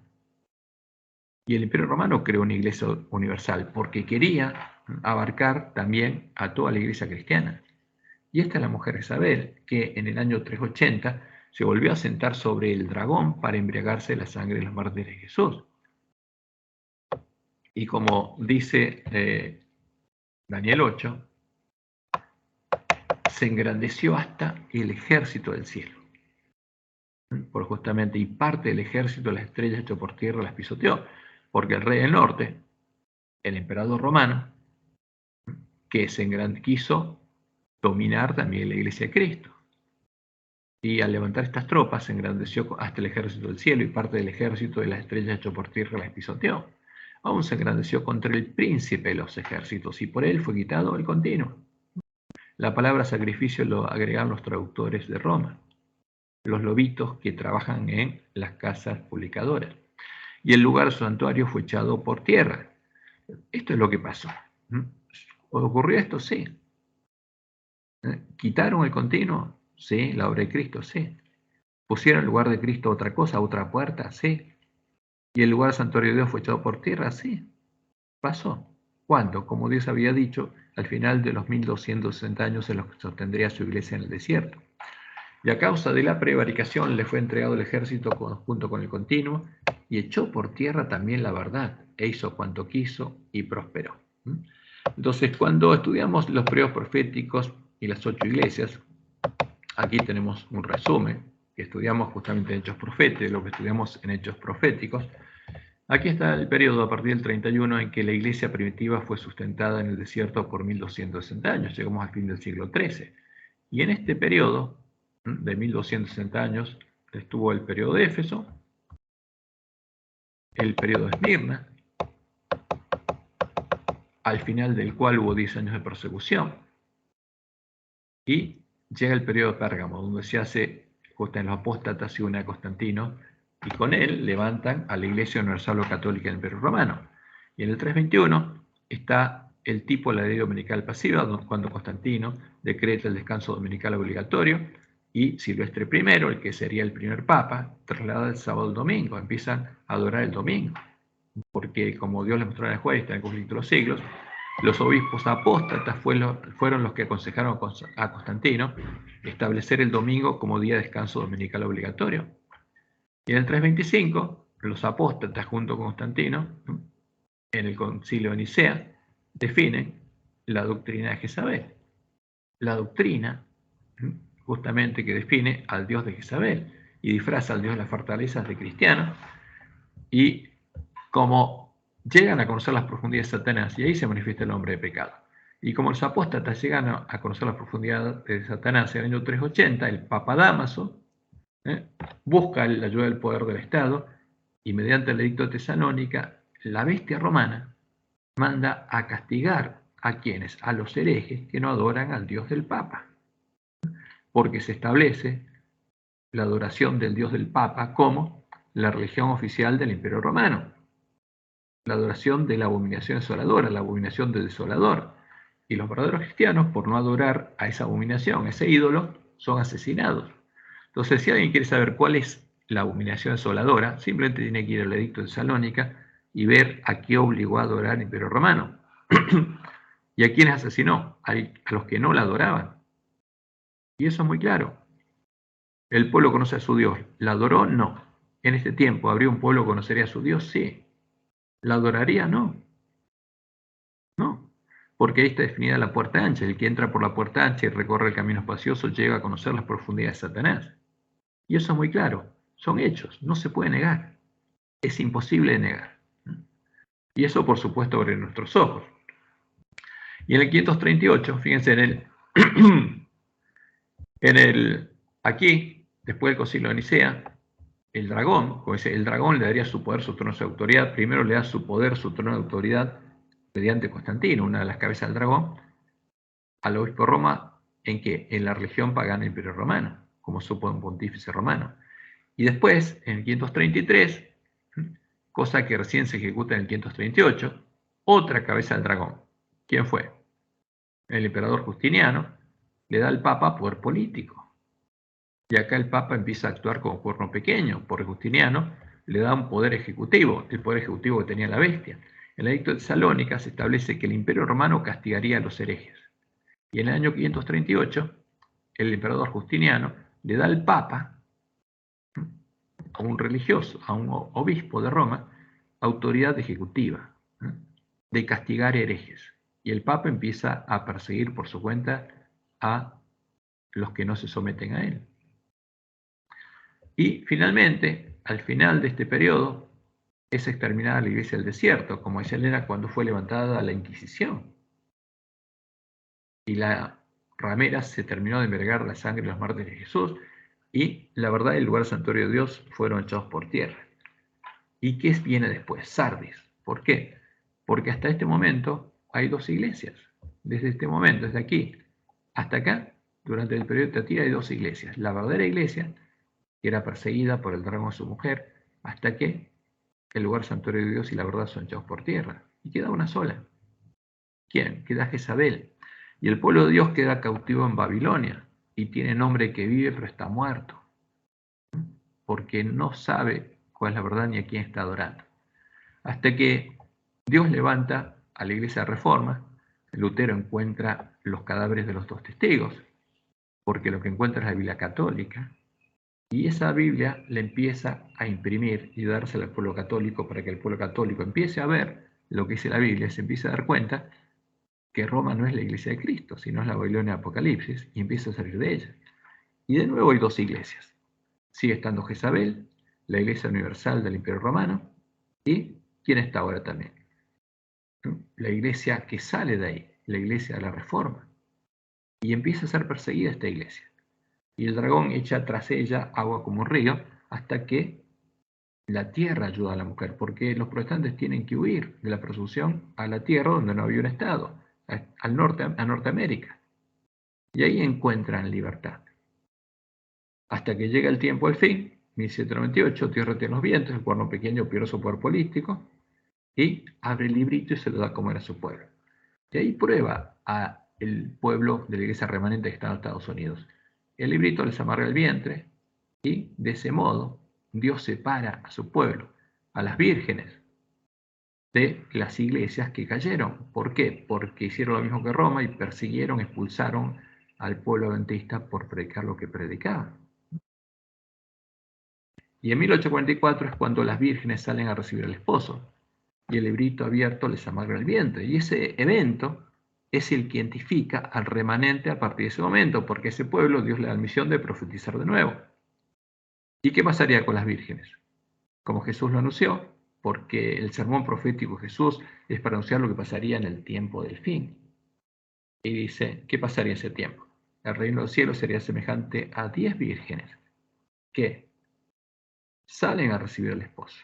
Y el Imperio Romano creó una Iglesia Universal porque quería abarcar también a toda la Iglesia cristiana. Y esta es la mujer Jezabel, que en el año 380 se volvió a sentar sobre el dragón para embriagarse de la sangre de los mártires de Jesús. Y como dice Daniel 8, se engrandeció hasta el ejército del cielo. Por justamente, y parte del ejército de las estrellas hecho por tierra las pisoteó, porque el rey del norte, el emperador romano, que quiso dominar también la iglesia de Cristo. Y al levantar estas tropas se engrandeció hasta el ejército del cielo, y parte del ejército de las estrellas hecho por tierra las pisoteó. Aún se engrandeció contra el príncipe de los ejércitos, y por él fue quitado el continuo. La palabra sacrificio lo agregan los traductores de Roma, los lobitos que trabajan en las casas publicadoras. Y el lugar santuario fue echado por tierra. Esto es lo que pasó. ¿Ocurrió esto? Sí. ¿Quitaron el continuo? Sí. ¿La obra de Cristo? Sí. ¿Pusieron en lugar de Cristo otra cosa, otra puerta? Sí. ¿Y el lugar santuario de Dios fue echado por tierra? Sí. Pasó. ¿Cuándo? Como Dios había dicho, al final de los 1260 años en los que sostendría su iglesia en el desierto. Y a causa de la prevaricación le fue entregado el ejército junto con el continuo, y echó por tierra también la verdad, e hizo cuanto quiso y prosperó. Entonces, cuando estudiamos los periodos proféticos y las 8 iglesias, aquí tenemos un resumen, que estudiamos justamente en Hechos Proféticos, lo que estudiamos en Hechos Proféticos. Aquí está el periodo a partir del 31 en que la iglesia primitiva fue sustentada en el desierto por 1260 años, llegamos al fin del siglo XIII. Y en este periodo de 1260 años estuvo el periodo de Éfeso, el periodo de Esmirna, al final del cual hubo 10 años de persecución, y llega el periodo de Pérgamo, donde se hace, justo en los apóstatas, se une a Constantino, y con él levantan a la Iglesia Universal o Católica del Imperio Romano. Y en el 321 está el tipo de la ley dominical pasiva, cuando Constantino decreta el descanso dominical obligatorio, y Silvestre I, el que sería el primer papa, traslada el sábado al domingo, empiezan a adorar el domingo, porque como Dios les mostró en el juez, está en el conflicto de los siglos, los obispos apóstatas fueron los que aconsejaron a Constantino establecer el domingo como día de descanso dominical obligatorio. Y en el 325, los apóstatas junto con Constantino, en el concilio de Nicea, definen la doctrina de Jezabel. La doctrina, justamente, que define al Dios de Jezabel y disfraza al Dios de las fortalezas de cristiano, y como llegan a conocer las profundidades de Satanás, y ahí se manifiesta el hombre de pecado. Y como los apóstatas llegan a conocer las profundidades de Satanás en el año 380, el Papa Dámaso busca la ayuda del poder del Estado, y mediante el edicto de Tesalónica, la bestia romana manda a castigar a quienes, a los herejes que no adoran al Dios del Papa, porque se establece la adoración del Dios del Papa como la religión oficial del Imperio Romano, la adoración de la abominación desoladora, la abominación del desolador, y los verdaderos cristianos, por no adorar a esa abominación, a ese ídolo, son asesinados. Entonces, si alguien quiere saber cuál es la abominación desoladora, simplemente tiene que ir al edicto de Tesalónica y ver a qué obligó a adorar el Imperio Romano. ¿Y a quiénes asesinó? A los que no la adoraban. Y eso es muy claro. El pueblo conoce a su Dios. ¿La adoró? No. En este tiempo, ¿habría un pueblo que conocería a su Dios? Sí. ¿La adoraría? No. No. Porque ahí está definida la puerta ancha. El que entra por la puerta ancha y recorre el camino espacioso llega a conocer las profundidades de Satanás. Y eso es muy claro. Son hechos. No se puede negar. Es imposible de negar. Y eso, por supuesto, abre nuestros ojos. Y en el 538, fíjense aquí, después del concilio de Nicea, el dragón, como dice, el dragón le daría su poder, su trono, su autoridad. Primero le da su poder, su trono de autoridad mediante Constantino, una de las cabezas del dragón, al obispo de Roma, en la religión pagana Imperio Romano, como supo un pontífice romano. Y después, en el 533, cosa que recién se ejecuta en el 538, otra cabeza del dragón. ¿Quién fue? El emperador Justiniano le da al Papa poder político. Y acá el Papa empieza a actuar como cuerno pequeño, porque Justiniano le da un poder ejecutivo, el poder ejecutivo que tenía la bestia. En el edicto de Tesalónica se establece que el Imperio Romano castigaría a los herejes. Y en el año 538, el emperador Justiniano le da al Papa, a un religioso, a un obispo de Roma, autoridad ejecutiva de castigar herejes. Y el Papa empieza a perseguir por su cuenta a los que no se someten a él. Y finalmente, al final de este periodo, es exterminada la iglesia del desierto, como dice Elena, cuando fue levantada la Inquisición. Y la ramera se terminó de envergar la sangre de los mártires de Jesús, y la verdad y el lugar santuario de Dios fueron echados por tierra. ¿Y qué viene después? Sardis. ¿Por qué? Porque hasta este momento hay dos iglesias. Desde este momento, desde aquí hasta acá, durante el periodo de Tiatira hay dos iglesias. La verdadera iglesia, que era perseguida por el dragón de su mujer, hasta que el lugar santuario de Dios y la verdad son echados por tierra. Y queda una sola. ¿Quién? Queda Jezabel. Y el pueblo de Dios queda cautivo en Babilonia. Y tiene nombre que vive, pero está muerto. Porque no sabe cuál es la verdad ni a quién está adorando. Hasta que Dios levanta a la iglesia de Reforma, Lutero encuentra los cadáveres de los dos testigos, porque lo que encuentra es la Biblia católica, y esa Biblia le empieza a imprimir y dársela al pueblo católico para que el pueblo católico empiece a ver lo que dice la Biblia, se empieza a dar cuenta que Roma no es la iglesia de Cristo, sino es la Babilonia de Apocalipsis, y empieza a salir de ella. Y de nuevo hay dos iglesias. Sigue estando Jezabel, la iglesia universal del Imperio Romano, y ¿quién está ahora también? La iglesia que sale de ahí, la iglesia de la Reforma. Y empieza a ser perseguida esta iglesia. Y el dragón echa tras ella agua como un río, hasta que la tierra ayuda a la mujer, porque los protestantes tienen que huir de la persecución a la tierra donde no había un Estado, al norte, a Norteamérica. Y ahí encuentran libertad. Hasta que llega el tiempo del fin, 1798, Tierra tiene los vientos, el cuerno pequeño pierde su poder político, y abre el librito y se lo da a comer a su pueblo. Y ahí prueba al pueblo de la iglesia remanente que está en Estados Unidos. El librito les amarga el vientre y de ese modo Dios separa a su pueblo, a las vírgenes, de las iglesias que cayeron. ¿Por qué? Porque hicieron lo mismo que Roma y persiguieron, expulsaron al pueblo adventista por predicar lo que predicaban. Y en 1844 es cuando las vírgenes salen a recibir al esposo y el librito abierto les amarga el vientre. Y ese evento es el que identifica al remanente a partir de ese momento, porque ese pueblo Dios le da la misión de profetizar de nuevo. ¿Y qué pasaría con las vírgenes? Como Jesús lo anunció, porque el sermón profético de Jesús es para anunciar lo que pasaría en el tiempo del fin. Y dice, ¿qué pasaría en ese tiempo? El reino del cielo sería semejante a 10 vírgenes que salen a recibir al esposo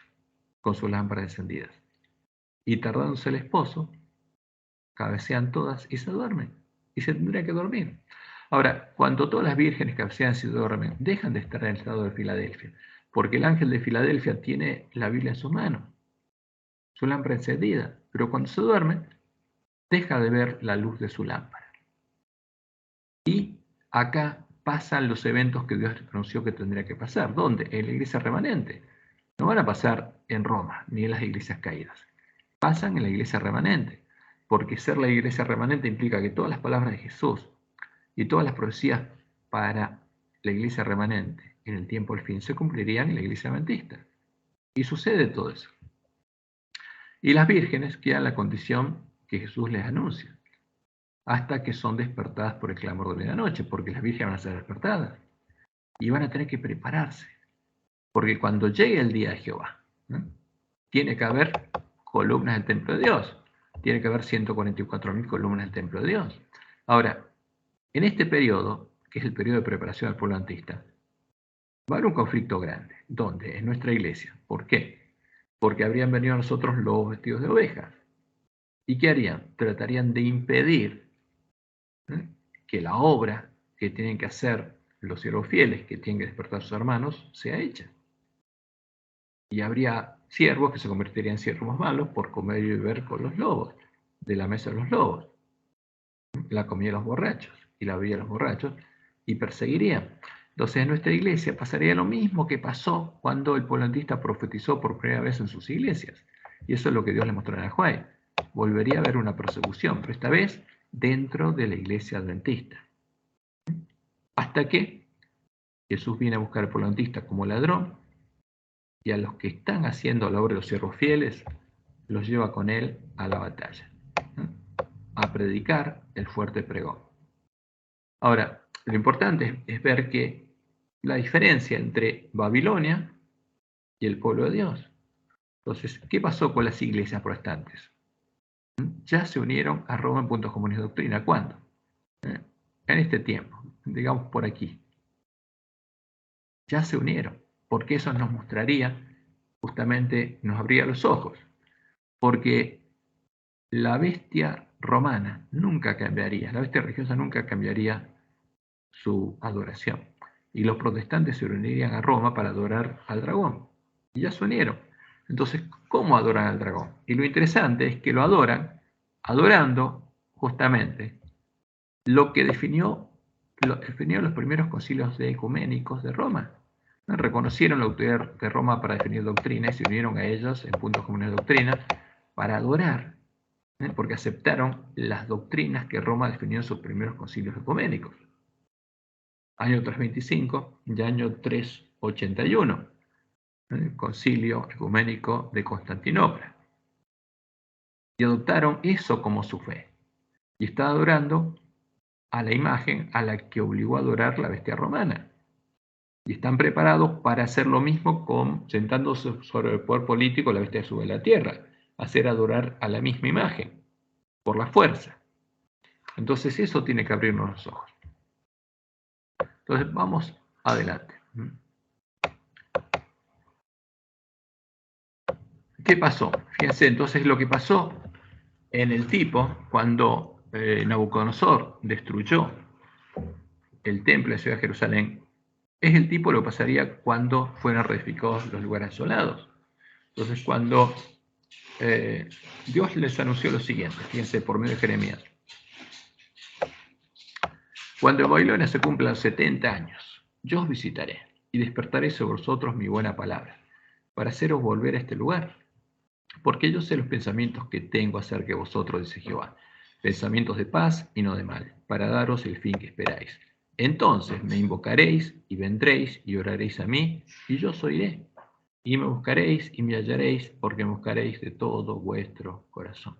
con sus lámparas encendidas. Y tardándose el esposo, cabecean todas y se duermen. Y se tendría que dormir. Ahora, cuando todas las vírgenes cabecean y se duermen, dejan de estar en el estado de Filadelfia, porque el ángel de Filadelfia tiene la Biblia en su mano, su lámpara encendida, pero cuando se duerme, deja de ver la luz de su lámpara. Y acá pasan los eventos que Dios anunció que tendría que pasar. ¿Dónde? En la iglesia remanente. No van a pasar en Roma, ni en las iglesias caídas. Pasan en la iglesia remanente, porque ser la iglesia remanente implica que todas las palabras de Jesús y todas las profecías para la iglesia remanente en el tiempo del fin se cumplirían en la iglesia adventista. Y sucede todo eso. Y las vírgenes quedan en la condición que Jesús les anuncia, hasta que son despertadas por el clamor de la noche, porque las vírgenes van a ser despertadas y van a tener que prepararse, porque cuando llegue el día de Jehová, ¿no?, tiene que haber columnas del templo de Dios, tiene que haber 144.000 columnas del templo de Dios. Ahora, en este periodo, que es el periodo de preparación del pueblo adventista, va a haber un conflicto grande. ¿Dónde? En nuestra iglesia. ¿Por qué? Porque habrían venido a nosotros lobos vestidos de ovejas. ¿Y qué harían? Tratarían de impedir que la obra que tienen que hacer los siervos fieles, que tienen que despertar a sus hermanos, sea hecha. Y habría siervos que se convertirían en siervos malos por comer y beber con los lobos, de la mesa de los lobos, la comida de los borrachos y la bebida de los borrachos, y perseguirían. Entonces en nuestra iglesia pasaría lo mismo que pasó cuando el pueblo adventista profetizó por primera vez en sus iglesias. Y eso es lo que Dios le mostró a Joel. Volvería a haber una persecución, pero esta vez dentro de la iglesia adventista. Hasta que Jesús viene a buscar al pueblo adventista como ladrón, y a los que están haciendo la obra de los siervos fieles, los lleva con él a la batalla, a predicar el fuerte pregón. Ahora, lo importante es ver que la diferencia entre Babilonia y el pueblo de Dios. Entonces, ¿qué pasó con las iglesias protestantes? Ya se unieron a Roma en puntos comunes de doctrina. ¿Cuándo? En este tiempo, digamos por aquí. Ya se unieron, porque eso nos mostraría, justamente nos abría los ojos, porque la bestia romana nunca cambiaría, la bestia religiosa nunca cambiaría su adoración. Y los protestantes se unirían a Roma para adorar al dragón. Y ya se unieron. Entonces, ¿cómo adoran al dragón? Y lo interesante es que lo adoran adorando justamente lo que definió los primeros concilios ecuménicos de Roma. Reconocieron la autoridad de Roma para definir doctrina y se unieron a ellos en puntos comunes de doctrina para adorar, porque aceptaron las doctrinas que Roma definió en sus primeros concilios ecuménicos. Año 325 y año 381, el concilio ecuménico de Constantinopla. Y adoptaron eso como su fe. Y está adorando a la imagen a la que obligó a adorar la bestia romana. Y están preparados para hacer lo mismo sentándose sobre el poder político la bestia sube a la tierra, hacer adorar a la misma imagen, por la fuerza. Entonces eso tiene que abrirnos los ojos. Entonces vamos adelante. ¿Qué pasó? Fíjense entonces lo que pasó en el tipo cuando Nabucodonosor destruyó el templo de la ciudad de Jerusalén. Es el tipo lo que pasaría cuando fueran reedificados los lugares asolados. Entonces cuando Dios les anunció lo siguiente, fíjense, por medio de Jeremías. Cuando en Babilonia se cumplan 70 años, yo os visitaré y despertaré sobre vosotros mi buena palabra, para haceros volver a este lugar. Porque yo sé los pensamientos que tengo acerca de vosotros, dice Jehová, pensamientos de paz y no de mal, para daros el fin que esperáis. Entonces me invocaréis y vendréis y oraréis a mí, y yo os oiré. Y me buscaréis y me hallaréis, porque me buscaréis de todo vuestro corazón.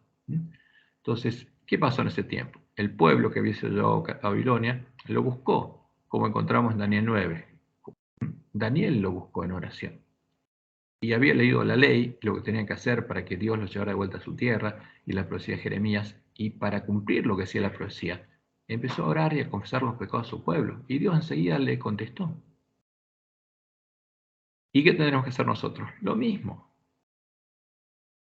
Entonces, ¿qué pasó en ese tiempo? El pueblo que había sido llevado a Babilonia lo buscó, como encontramos en Daniel 9. Daniel lo buscó en oración. Y había leído la ley, lo que tenían que hacer para que Dios los llevara de vuelta a su tierra, y la profecía de Jeremías, y para cumplir lo que decía la profecía, empezó a orar y a confesar los pecados a su pueblo, y Dios enseguida le contestó. ¿Y qué tendremos que hacer nosotros? Lo mismo.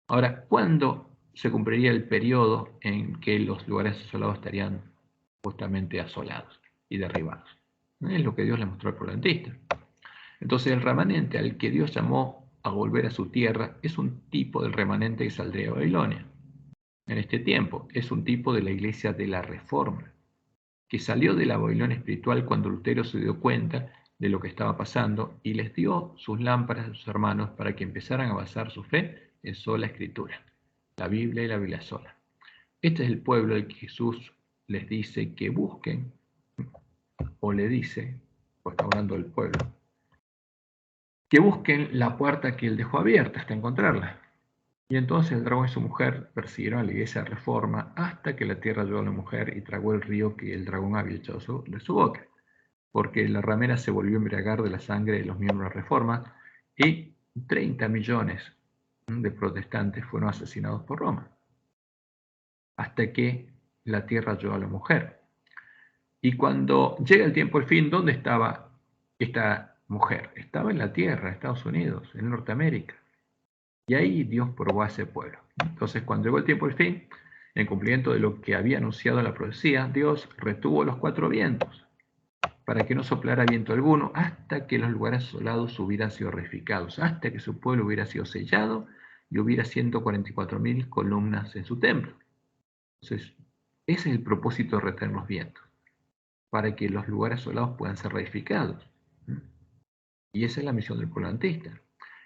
Ahora, ¿cuándo se cumpliría el periodo en que los lugares asolados estarían justamente asolados y derribados? Es lo que Dios le mostró al proletista. Entonces el remanente al que Dios llamó a volver a su tierra es un tipo del remanente que saldría de Babilonia. En este tiempo es un tipo de la iglesia de la Reforma, que salió de la Babilonia espiritual cuando Lutero se dio cuenta de lo que estaba pasando y les dio sus lámparas a sus hermanos para que empezaran a basar su fe en sola escritura, la Biblia y la Biblia sola. Este es el pueblo al que Jesús les dice que busquen, o le dice, pues está hablando del pueblo, que busquen la puerta que él dejó abierta hasta encontrarla. Y entonces el dragón y su mujer persiguieron a la iglesia de Reforma hasta que la tierra llevó a la mujer y tragó el río que el dragón había echado de su boca, porque la ramera se volvió a embriagar de la sangre de los miembros de Reforma y 30 millones de protestantes fueron asesinados por Roma, hasta que la tierra llevó a la mujer. Y cuando llega el tiempo del fin, ¿dónde estaba esta mujer? Estaba en la tierra, en Estados Unidos, en Norteamérica. Y ahí Dios probó a ese pueblo. Entonces, cuando llegó el tiempo del fin, en cumplimiento de lo que había anunciado en la profecía, Dios retuvo los 4 vientos para que no soplara viento alguno hasta que los lugares asolados hubieran sido reedificados, hasta que su pueblo hubiera sido sellado y hubiera 144.000 columnas en su templo. Entonces, ese es el propósito de retener los vientos, para que los lugares asolados puedan ser reedificados. Y esa es la misión del pueblo adventista.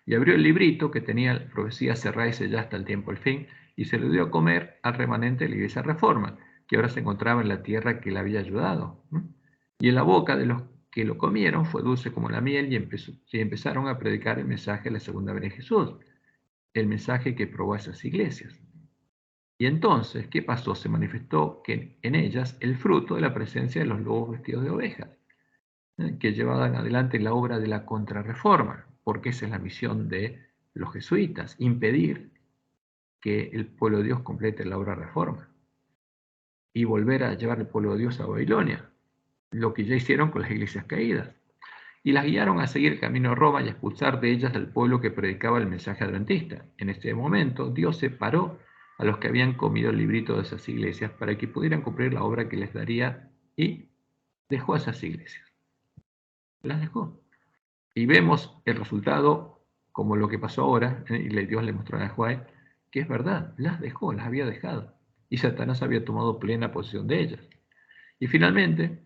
Y abrió el librito que tenía la profecía cerrada y sellada hasta el tiempo del fin, y se lo dio a comer al remanente de la iglesia Reforma, que ahora se encontraba en la tierra que le había ayudado. Y en la boca de los que lo comieron fue dulce como la miel, y empezaron a predicar el mensaje de la segunda venida de Jesús, el mensaje que probó a esas iglesias. Y entonces, ¿qué pasó? Se manifestó que en ellas el fruto de la presencia de los lobos vestidos de ovejas, que llevaban adelante la obra de la contrarreforma, porque esa es la misión de los jesuitas, impedir que el pueblo de Dios complete la obra de reforma y volver a llevar el pueblo de Dios a Babilonia, lo que ya hicieron con las iglesias caídas. Y las guiaron a seguir el camino a Roma y a expulsar de ellas al pueblo que predicaba el mensaje adventista. En este momento, Dios separó a los que habían comido el librito de esas iglesias para que pudieran cumplir la obra que les daría, y dejó a esas iglesias. Las dejó. Y vemos el resultado, como lo que pasó ahora, y Dios le mostró a Juan, que es verdad, las dejó, las había dejado. Y Satanás había tomado plena posesión de ellas. Y finalmente,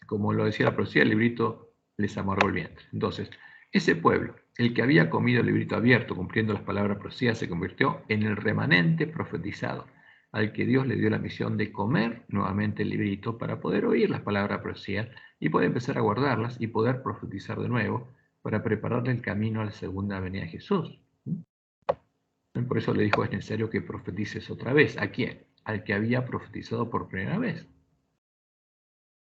como lo decía la profecía, el librito les amargó el vientre. Entonces, ese pueblo, el que había comido el librito abierto, cumpliendo las palabras de profecía, se convirtió en el remanente profetizado, al que Dios le dio la misión de comer nuevamente el librito para poder oír las palabras de profecía y poder empezar a guardarlas y poder profetizar de nuevo para prepararle el camino a la segunda venida de Jesús. Por eso le dijo, es necesario que profetices otra vez. ¿A quién? Al que había profetizado por primera vez.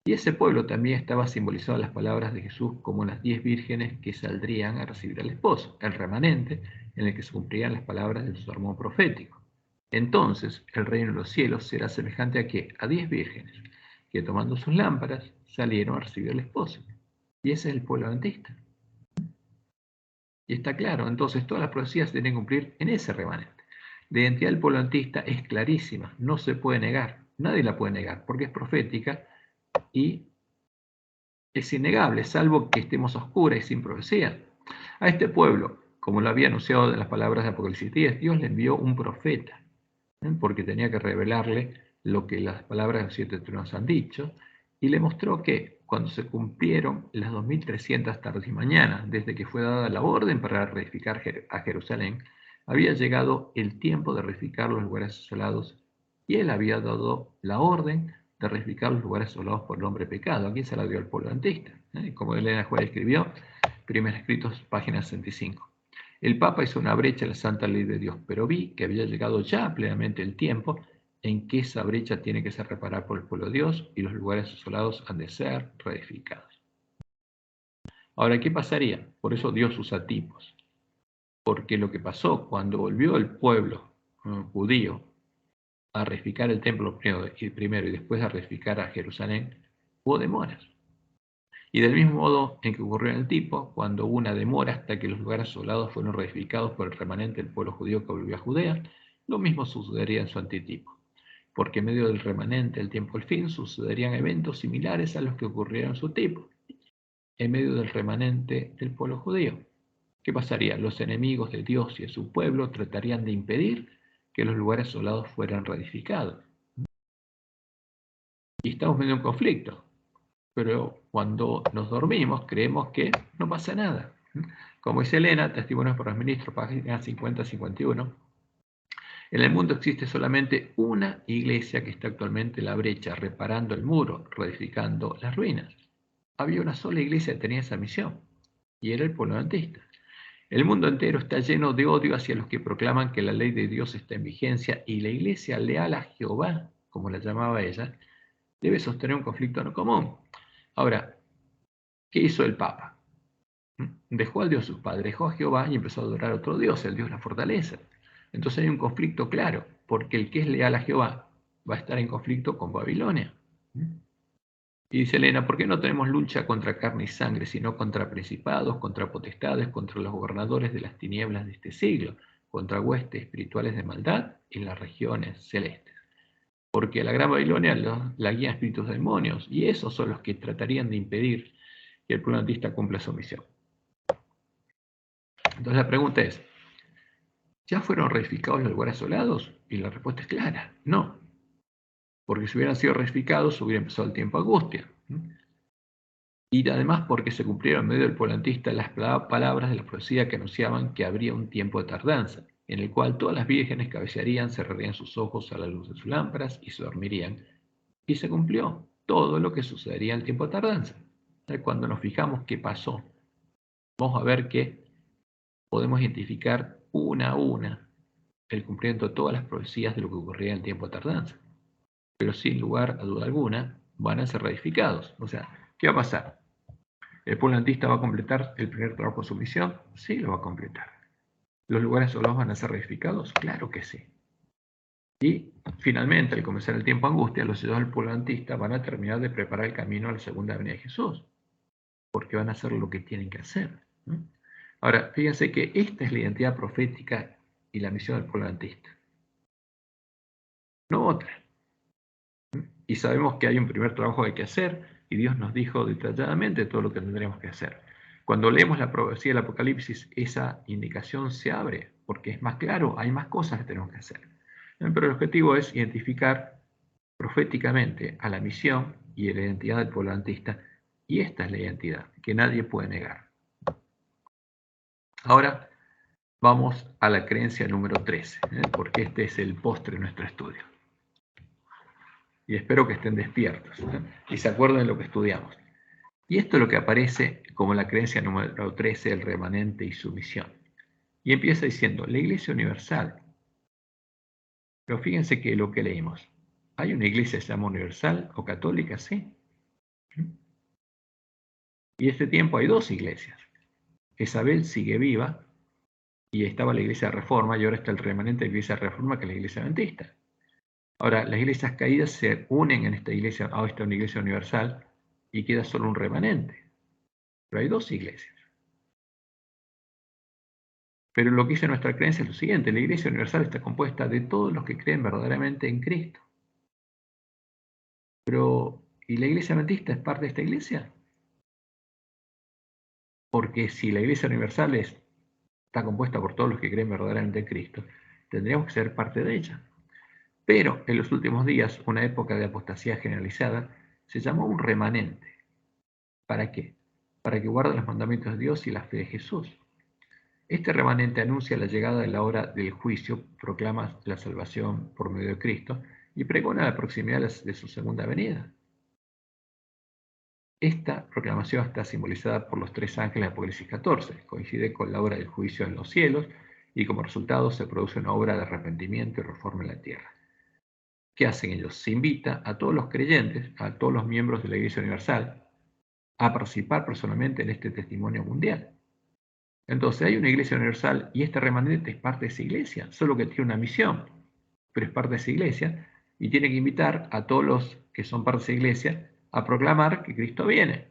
Y ese pueblo también estaba simbolizado en las palabras de Jesús como las 10 vírgenes que saldrían a recibir al esposo, el remanente en el que se cumplían las palabras de su sermón profético. Entonces el reino de los cielos será semejante a ¿qué? A 10 vírgenes que tomando sus lámparas salieron a recibir al esposo. Y ese es el pueblo adventista. Y está claro, entonces todas las profecías se tienen que cumplir en ese remanente. La identidad del pueblo adventista es clarísima, no se puede negar, nadie la puede negar, porque es profética y es innegable, salvo que estemos a oscuras y sin profecía. A este pueblo, como lo había anunciado en las palabras de Apocalipsis 10, Dios le envió un profeta, porque tenía que revelarle lo que las palabras de los 7 tronos han dicho, y le mostró que cuando se cumplieron las 2300 tardes y mañanas, desde que fue dada la orden para reedificar a Jerusalén, había llegado el tiempo de reedificar los lugares asolados, y él había dado la orden de reedificar los lugares asolados por el hombre pecado. Aquí se la dio al pueblo adventista, como Elena Juárez escribió, Primeros Escritos, página 65. El Papa hizo una brecha en la santa ley de Dios, pero vi que había llegado ya plenamente el tiempo en que esa brecha tiene que ser reparada por el pueblo de Dios y los lugares asolados han de ser reedificados. Ahora, ¿qué pasaría? Por eso Dios usa tipos. Porque lo que pasó cuando volvió el pueblo judío a reedificar el templo primero y después a reedificar a Jerusalén, hubo demoras. Y del mismo modo en que ocurrió en el tipo, cuando hubo una demora hasta que los lugares asolados fueron reedificados por el remanente del pueblo judío que volvió a Judea, lo mismo sucedería en su antitipo, porque en medio del remanente del tiempo al fin sucederían eventos similares a los que ocurrieron en su tipo, en medio del remanente del pueblo judío. ¿Qué pasaría? Los enemigos de Dios y de su pueblo tratarían de impedir que los lugares asolados fueran reedificados. Y estamos en medio de un conflicto. Pero cuando nos dormimos creemos que no pasa nada. Como dice Elena, Testimonios por los Ministros, página 50-51, en el mundo existe solamente una iglesia que está actualmente en la brecha, reparando el muro, reedificando las ruinas. Había una sola iglesia que tenía esa misión, y era el pueblo adventista. El mundo entero está lleno de odio hacia los que proclaman que la ley de Dios está en vigencia, y la iglesia leal a Jehová, como la llamaba ella, debe sostener un conflicto no común. Ahora, ¿qué hizo el Papa? Dejó al Dios sus padres, dejó a Jehová y empezó a adorar a otro Dios, el Dios de la fortaleza. Entonces hay un conflicto claro, porque el que es leal a Jehová va a estar en conflicto con Babilonia. Y dice Elena, ¿por qué no tenemos lucha contra carne y sangre, sino contra principados, contra potestades, contra los gobernadores de las tinieblas de este siglo, contra huestes espirituales de maldad en las regiones celestes? Porque a la gran Babilonia la guían espíritus demonios, y esos son los que tratarían de impedir que el pueblo adventista cumpla su misión. Entonces la pregunta es, ¿ya fueron reedificados los lugares asolados? Y la respuesta es clara, no. Porque si hubieran sido reedificados, hubiera empezado el tiempo de angustia. Y además porque se cumplieron en medio del pueblo adventista las palabras de la profecía que anunciaban que habría un tiempo de tardanza, en el cual todas las vírgenes cabecearían, cerrarían sus ojos a la luz de sus lámparas y se dormirían. Y se cumplió todo lo que sucedería en el tiempo de tardanza. Cuando nos fijamos qué pasó, vamos a ver que podemos identificar una a una el cumplimiento de todas las profecías de lo que ocurría en el tiempo de tardanza. Pero sin lugar a duda alguna, van a ser reedificados. O sea, ¿qué va a pasar? ¿El pueblo adventista va a completar el primer trabajo de su misión? Sí, lo va a completar. ¿Los lugares asolados van a ser reedificados? Claro que sí. Y finalmente, al comenzar el tiempo de angustia, los ciudadanos del pueblo adventista van a terminar de preparar el camino a la segunda venida de Jesús, porque van a hacer lo que tienen que hacer. Ahora, fíjense que esta es la identidad profética y la misión del pueblo adventista, no otra. Y sabemos que hay un primer trabajo que hay que hacer, y Dios nos dijo detalladamente todo lo que tendremos que hacer. Cuando leemos la profecía del Apocalipsis, esa indicación se abre, porque es más claro, hay más cosas que tenemos que hacer. Pero el objetivo es identificar proféticamente a la misión y a la identidad del pueblo adventista, y esta es la identidad que nadie puede negar. Ahora vamos a la creencia número 13, porque este es el postre de nuestro estudio. Y espero que estén despiertos y se acuerden de lo que estudiamos. Y esto es lo que aparece como la creencia número 13, el remanente y su misión. Y empieza diciendo, la Iglesia Universal. Pero fíjense que lo que leímos, ¿hay una iglesia que se llama universal o católica? Sí. Y en este tiempo hay dos iglesias. Isabel sigue viva y estaba la Iglesia Reforma y ahora está el remanente de la Iglesia Reforma, que es la Iglesia Adventista. Ahora, las iglesias caídas se unen en esta iglesia, ahora está una iglesia universal, y queda solo un remanente. Pero hay dos iglesias. Pero lo que dice nuestra creencia es lo siguiente, la iglesia universal está compuesta de todos los que creen verdaderamente en Cristo. Pero, ¿y la iglesia adventista es parte de esta iglesia? Porque si la iglesia universal está está compuesta por todos los que creen verdaderamente en Cristo, tendríamos que ser parte de ella. Pero en los últimos días, una época de apostasía generalizada, se llamó un remanente. ¿Para qué? Para que guarde los mandamientos de Dios y la fe de Jesús. Este remanente anuncia la llegada de la hora del juicio, proclama la salvación por medio de Cristo y pregona la proximidad de su segunda venida. Esta proclamación está simbolizada por los 3 ángeles de Apocalipsis 14, coincide con la hora del juicio en los cielos y como resultado se produce una obra de arrepentimiento y reforma en la tierra. ¿Qué hacen ellos? Se invita a todos los creyentes, a todos los miembros de la Iglesia Universal, a participar personalmente en este testimonio mundial. Entonces hay una Iglesia Universal y este remanente es parte de esa iglesia, solo que tiene una misión, pero es parte de esa iglesia y tiene que invitar a todos los que son parte de esa iglesia a proclamar que Cristo viene.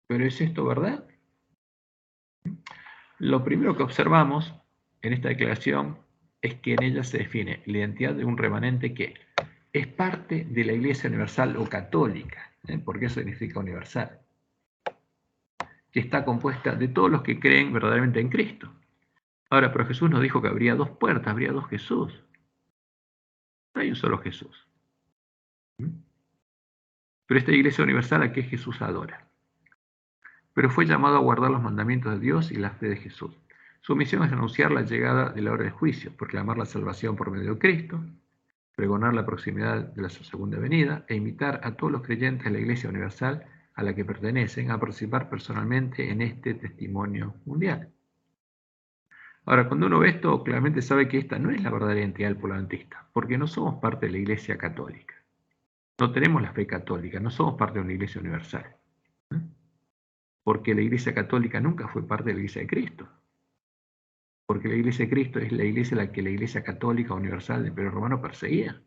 ¿Pero es esto verdad? Lo primero que observamos en esta declaración es que en ella se define la identidad de un remanente que es parte de la Iglesia Universal o católica, porque eso significa universal, que está compuesta de todos los que creen verdaderamente en Cristo. Ahora, pero Jesús nos dijo que habría 2 puertas, habría 2 Jesús. No hay un solo Jesús. Pero esta Iglesia Universal a qué Jesús adora. Pero fue llamado a guardar los mandamientos de Dios y la fe de Jesús. Su misión es anunciar la llegada de la hora del juicio, proclamar la salvación por medio de Cristo, pregonar la proximidad de su segunda venida e invitar a todos los creyentes de la Iglesia Universal a la que pertenecen a participar personalmente en este testimonio mundial. Ahora, cuando uno ve esto, claramente sabe que esta no es la verdadera identidad del pueblo adventista, porque no somos parte de la Iglesia católica. No tenemos la fe católica, no somos parte de una Iglesia universal. Porque la Iglesia católica nunca fue parte de la Iglesia de Cristo. Porque la Iglesia de Cristo es la iglesia a la que la Iglesia católica universal del Imperio Romano perseguía.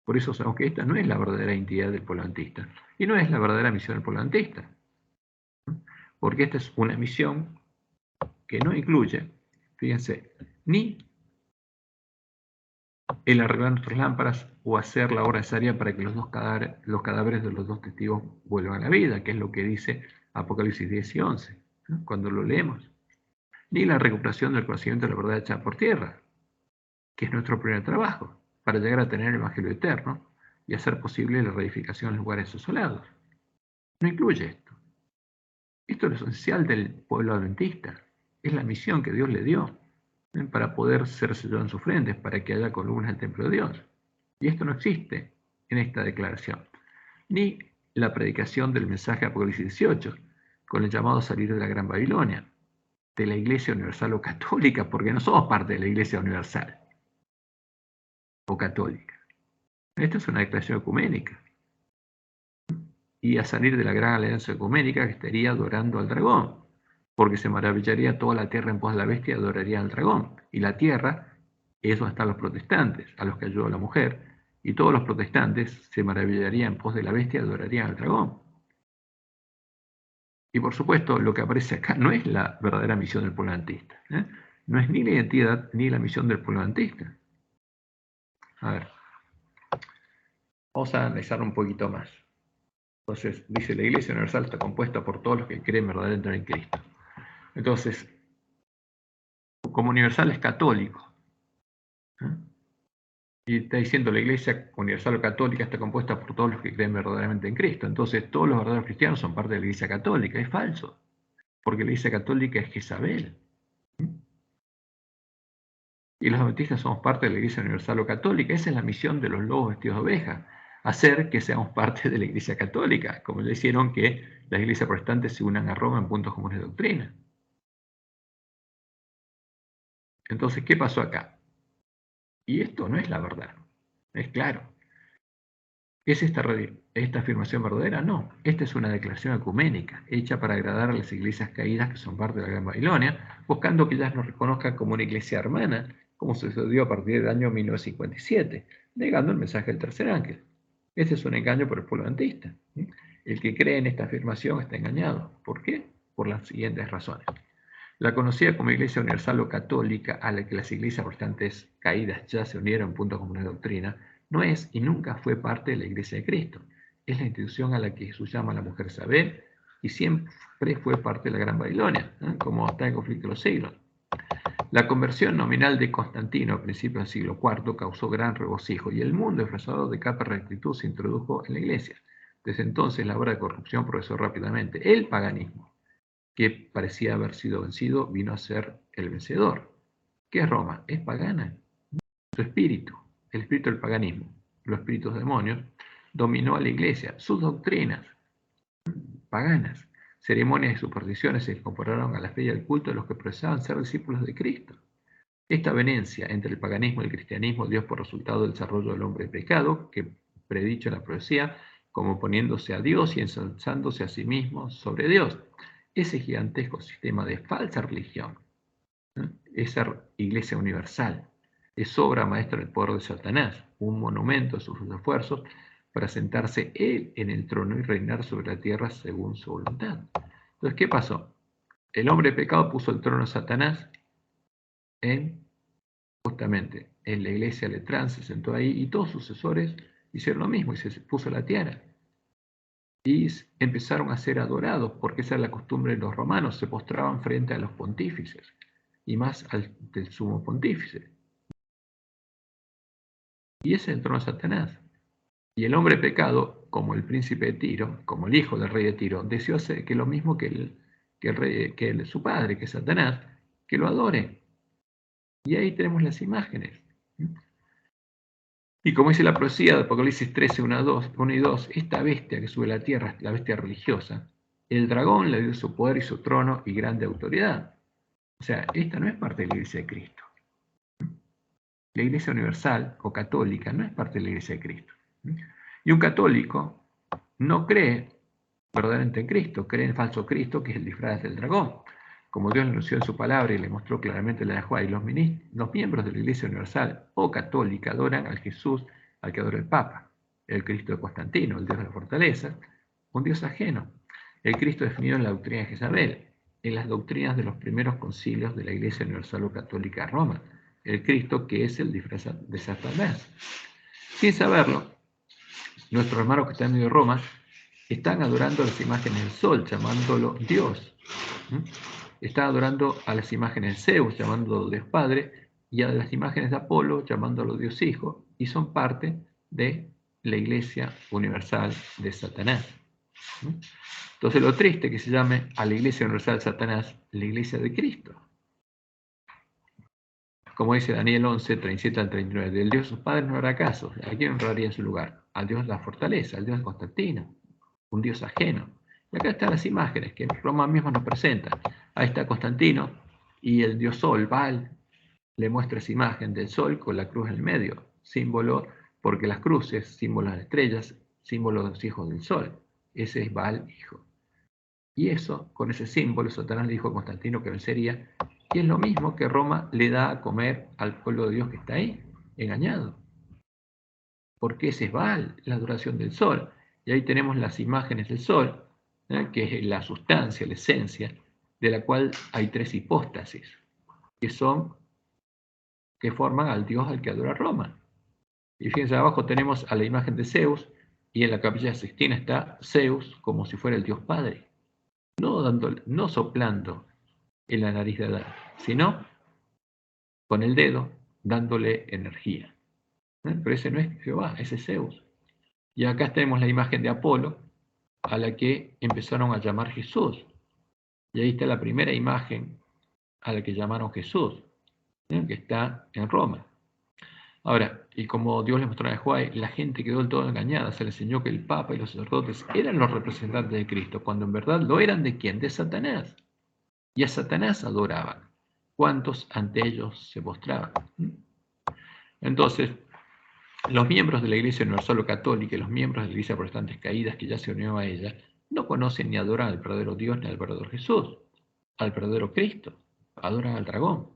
Por eso sabemos que esta no es la verdadera identidad del pueblo adventista. Y no es la verdadera misión del pueblo adventista. Porque esta es una misión que no incluye, fíjense, ni el arreglar nuestras lámparas o hacer la obra necesaria para que los cadáveres de los 2 testigos vuelvan a la vida, que es lo que dice Apocalipsis 10 y 11, ¿no? Cuando lo leemos. Ni la recuperación del conocimiento de la verdad hecha por tierra, que es nuestro primer trabajo, para llegar a tener el Evangelio eterno y hacer posible la reedificación en lugares desolados. No incluye esto. Esto es lo esencial del pueblo adventista. Es la misión que Dios le dio para poder ser sellado en sus frentes, para que haya columnas del templo de Dios. Y esto no existe en esta declaración. Ni la predicación del mensaje de Apocalipsis 18, con el llamado a salir de la Gran Babilonia, de la Iglesia Universal o Católica, porque no somos parte de la Iglesia Universal o Católica. Esta es una declaración ecuménica. Y a salir de la gran alianza ecuménica que estaría adorando al dragón, porque se maravillaría toda la tierra en pos de la bestia y adoraría al dragón. Y la tierra es donde están los protestantes, a los que ayudó la mujer, y todos los protestantes se maravillarían en pos de la bestia y adorarían al dragón. Y por supuesto, lo que aparece acá no es la verdadera misión del pueblo adventista, ¿eh? No es ni la identidad ni la misión del pueblo adventista. A ver, vamos a analizar un poquito más. Entonces, dice, la Iglesia Universal está compuesta por todos los que creen verdaderamente en Cristo. Entonces, como universal es católico. Y está diciendo, la Iglesia Universal o Católica está compuesta por todos los que creen verdaderamente en Cristo. Entonces, todos los verdaderos cristianos son parte de la Iglesia Católica. Es falso. Porque la Iglesia Católica es Jezabel. Y los adventistas somos parte de la Iglesia Universal o Católica. Esa es la misión de los lobos vestidos de oveja. Hacer que seamos parte de la Iglesia Católica, como le hicieron que las iglesias protestantes se unan a Roma en puntos comunes de doctrina. Entonces, ¿qué pasó acá? Y esto no es la verdad, es claro. ¿Es esta afirmación verdadera? No, esta es una declaración ecuménica, hecha para agradar a las iglesias caídas que son parte de la Gran Babilonia, buscando que ellas nos reconozcan como una iglesia hermana, como sucedió a partir del año 1957, negando el mensaje del tercer ángel. Este es un engaño por el pueblo adventista. El que cree en esta afirmación está engañado. ¿Por qué? Por las siguientes razones. La conocida como Iglesia Universal o Católica, a la que las iglesias protestantes caídas ya se unieron en puntos comunes de doctrina, no es y nunca fue parte de la Iglesia de Cristo. Es la institución a la que Jesús llama a la mujer Jezabel y siempre fue parte de la Gran Babilonia, como hasta el conflicto de los siglos. La conversión nominal de Constantino a principios del siglo IV causó gran regocijo y el mundo disfrazado de capa de rectitud se introdujo en la iglesia. Desde entonces la obra de corrupción progresó rápidamente. El paganismo, que parecía haber sido vencido, vino a ser el vencedor. ¿Qué es Roma? Es pagana. Su espíritu, el espíritu del paganismo, los espíritus demonios, dominó a la iglesia. Sus doctrinas paganas, ceremonias y supersticiones se incorporaron a la fe y al culto de los que profesaban ser discípulos de Cristo. Esta avenencia entre el paganismo y el cristianismo dio por resultado el desarrollo del hombre de pecado, que predicho en la profecía, como poniéndose a Dios y ensalzándose a sí mismo sobre Dios. Ese gigantesco sistema de falsa religión, esa iglesia universal, es obra maestra del poder de Satanás, un monumento a sus esfuerzos para sentarse él en el trono y reinar sobre la tierra según su voluntad. Entonces, ¿qué pasó? El hombre de pecado puso el trono de Satanás justamente en la iglesia Letrán, se sentó ahí y todos sus sucesores hicieron lo mismo y se puso la tiara. Y empezaron a ser adorados, porque esa era la costumbre de los romanos, se postraban frente a los pontífices y más del sumo pontífice. Y ese es el trono de Satanás. Y el hombre pecado, como el príncipe de Tiro, como el hijo del rey de Tiro, deseó hacer que lo mismo que su padre, que Satanás, que lo adore. Y ahí tenemos las imágenes. Y como dice la profecía de Apocalipsis 13, 1 y 2, esta bestia que sube a la tierra, la bestia religiosa, el dragón le dio su poder y su trono y grande autoridad. O sea, esta no es parte de la iglesia de Cristo. La iglesia universal o católica no es parte de la iglesia de Cristo. Y un católico no cree verdaderamente en Cristo, cree en el falso Cristo, que es el disfraz del dragón. Como Dios le anunció en su palabra y le mostró claramente la de Juan, y los miembros de la iglesia universal o católica adoran al Jesús al que adora el Papa, el Cristo de Constantino, el Dios de la fortaleza, un Dios ajeno, el Cristo definido en la doctrina de Jezabel, en las doctrinas de los primeros concilios de la iglesia universal o católica de Roma, el Cristo que es el disfraz de Satanás. Sin saberlo, nuestros hermanos que están en medio de Roma están adorando las imágenes del sol, llamándolo Dios. Están adorando a las imágenes de Zeus, llamándolo Dios Padre, y a las imágenes de Apolo, llamándolo Dios Hijo, y son parte de la iglesia universal de Satanás. Entonces lo triste es que se llame a la iglesia universal de Satanás la iglesia de Cristo. Como dice Daniel 11, 37 al 39, del Dios de sus padres no habrá caso. ¿A quién honraría en su lugar? Al Dios de la fortaleza, al Dios de Constantino, un Dios ajeno. Y acá están las imágenes que Roma misma nos presenta. Ahí está Constantino y el dios Sol, Baal, le muestra esa imagen del Sol con la cruz en el medio, símbolo, porque las cruces, símbolos de estrellas, símbolos de los hijos del Sol. Ese es Baal, hijo. Y eso, con ese símbolo, Satanás le dijo a Constantino que vencería, y es lo mismo que Roma le da a comer al pueblo de Dios que está ahí, engañado. Porque ese es Baal, la adoración del sol. Y ahí tenemos las imágenes del sol, que es la sustancia, la esencia, de la cual hay tres hipóstasis, que forman al Dios al que adora Roma. Y fíjense, abajo tenemos a la imagen de Zeus, y en la capilla Sixtina está Zeus como si fuera el Dios Padre. No soplando en la nariz de Adán, sino con el dedo dándole energía. Pero ese no es Jehová, ese es Zeus. Y acá tenemos la imagen de Apolo, a la que empezaron a llamar Jesús. Y ahí está la primera imagen a la que llamaron Jesús, que está en Roma. Ahora, y como Dios les mostró a Juan, la gente quedó del todo engañada. Se les enseñó que el Papa y los sacerdotes eran los representantes de Cristo, cuando en verdad lo eran de ¿quién? De Satanás. Y a Satanás adoraban. ¿Cuántos ante ellos se postraban? Entonces, los miembros de la Iglesia Universal o Católica y los miembros de la Iglesia Protestantes caídas que ya se unieron a ella no conocen ni adoran al verdadero Dios ni al verdadero Jesús, al verdadero Cristo, adoran al dragón.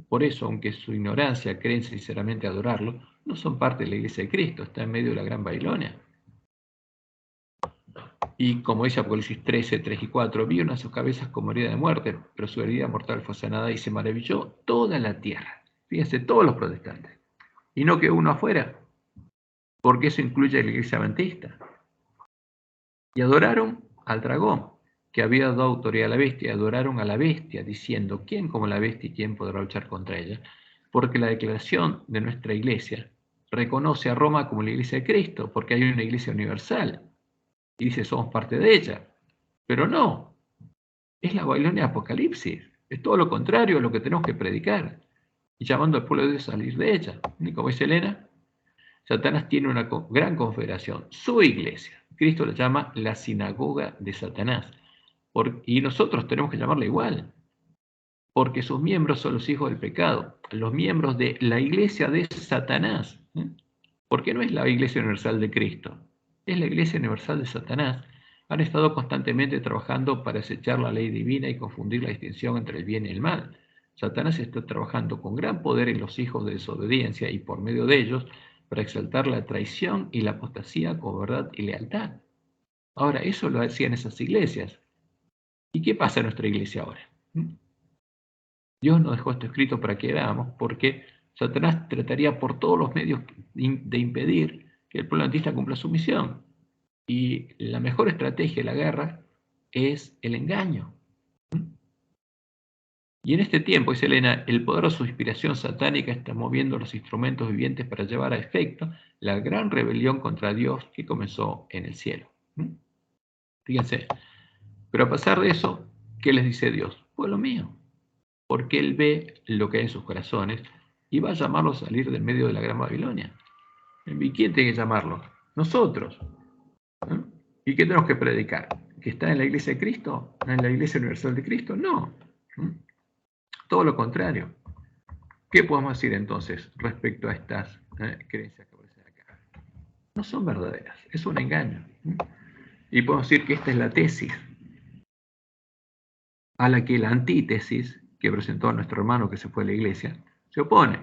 Por eso, aunque su ignorancia creen sinceramente adorarlo, no son parte de la Iglesia de Cristo, está en medio de la Gran Babilonia. Y como dice Apocalipsis 13, 3 y 4, vio una de sus cabezas como herida de muerte, pero su herida mortal fue sanada y se maravilló toda la tierra. Fíjense, todos los protestantes. Y no que uno afuera, porque eso incluye a la Iglesia Adventista. Y adoraron al dragón, que había dado autoridad a la bestia, y adoraron a la bestia, diciendo, ¿quién como la bestia y quién podrá luchar contra ella? Porque la declaración de nuestra iglesia reconoce a Roma como la iglesia de Cristo, porque hay una iglesia universal, y dice, somos parte de ella. Pero no, es la Babilonia de Apocalipsis, es todo lo contrario a lo que tenemos que predicar, y llamando al pueblo de Dios a salir de ella. Y como dice Elena, Satanás tiene una gran confederación, su iglesia. Cristo la llama la sinagoga de Satanás. Y nosotros tenemos que llamarla igual, porque sus miembros son los hijos del pecado, los miembros de la iglesia de Satanás. Porque no es la iglesia universal de Cristo, es la iglesia universal de Satanás. Han estado constantemente trabajando para desechar la ley divina y confundir la distinción entre el bien y el mal. Satanás está trabajando con gran poder en los hijos de desobediencia y por medio de ellos para exaltar la traición y la apostasía con verdad y lealtad. Ahora, eso lo hacían esas iglesias. ¿Y qué pasa en nuestra iglesia ahora? Dios nos dejó esto escrito para que veamos, porque Satanás trataría por todos los medios de impedir que el pueblo adventista cumpla su misión. Y la mejor estrategia de la guerra es el engaño. Y en este tiempo, dice Elena, el poder de su inspiración satánica está moviendo los instrumentos vivientes para llevar a efecto la gran rebelión contra Dios que comenzó en el cielo. Fíjense, pero a pesar de eso, ¿qué les dice Dios? Pueblo mío, porque Él ve lo que hay en sus corazones y va a llamarlos a salir del medio de la gran Babilonia. ¿Y quién tiene que llamarlo? Nosotros. ¿Y qué tenemos que predicar? ¿Que está en la iglesia de Cristo? ¿En la iglesia universal de Cristo? No. Todo lo contrario. ¿Qué podemos decir entonces respecto a estas creencias que aparecen acá? No son verdaderas, es un engaño. Y podemos decir que esta es la tesis a la que la antítesis que presentó a nuestro hermano que se fue a la iglesia se opone.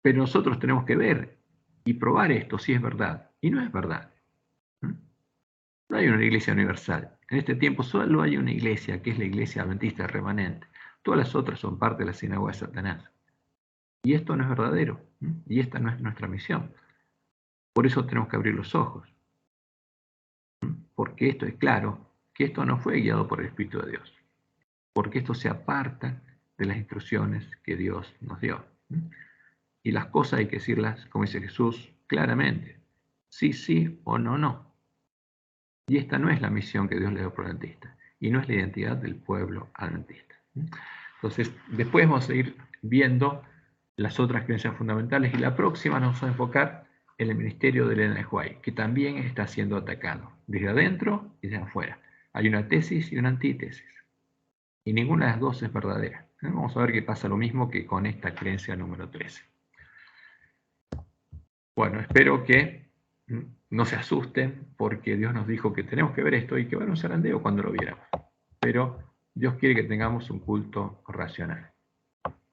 Pero nosotros tenemos que ver y probar esto si es verdad. Y no es verdad. No hay una iglesia universal. En este tiempo solo hay una iglesia, que es la iglesia adventista remanente. Todas las otras son parte de la sinagoga de Satanás. Y esto no es verdadero. Y esta no es nuestra misión. Por eso tenemos que abrir los ojos. Porque esto es claro, que esto no fue guiado por el Espíritu de Dios. Porque esto se aparta de las instrucciones que Dios nos dio. Y las cosas hay que decirlas, como dice Jesús, claramente. Sí, sí o no, no. Y esta no es la misión que Dios le dio por adventista. Y no es la identidad del pueblo adventista. Entonces, después vamos a ir viendo las otras creencias fundamentales. Y la próxima nos vamos a enfocar en el ministerio de Elena de White, que también está siendo atacado, desde adentro y desde afuera. Hay una tesis y una antítesis. Y ninguna de las dos es verdadera. Vamos a ver que pasa lo mismo que con esta creencia número 13. Bueno, espero que no se asusten, porque Dios nos dijo que tenemos que ver esto y que va a un zarandeo cuando lo viéramos. Pero Dios quiere que tengamos un culto racional.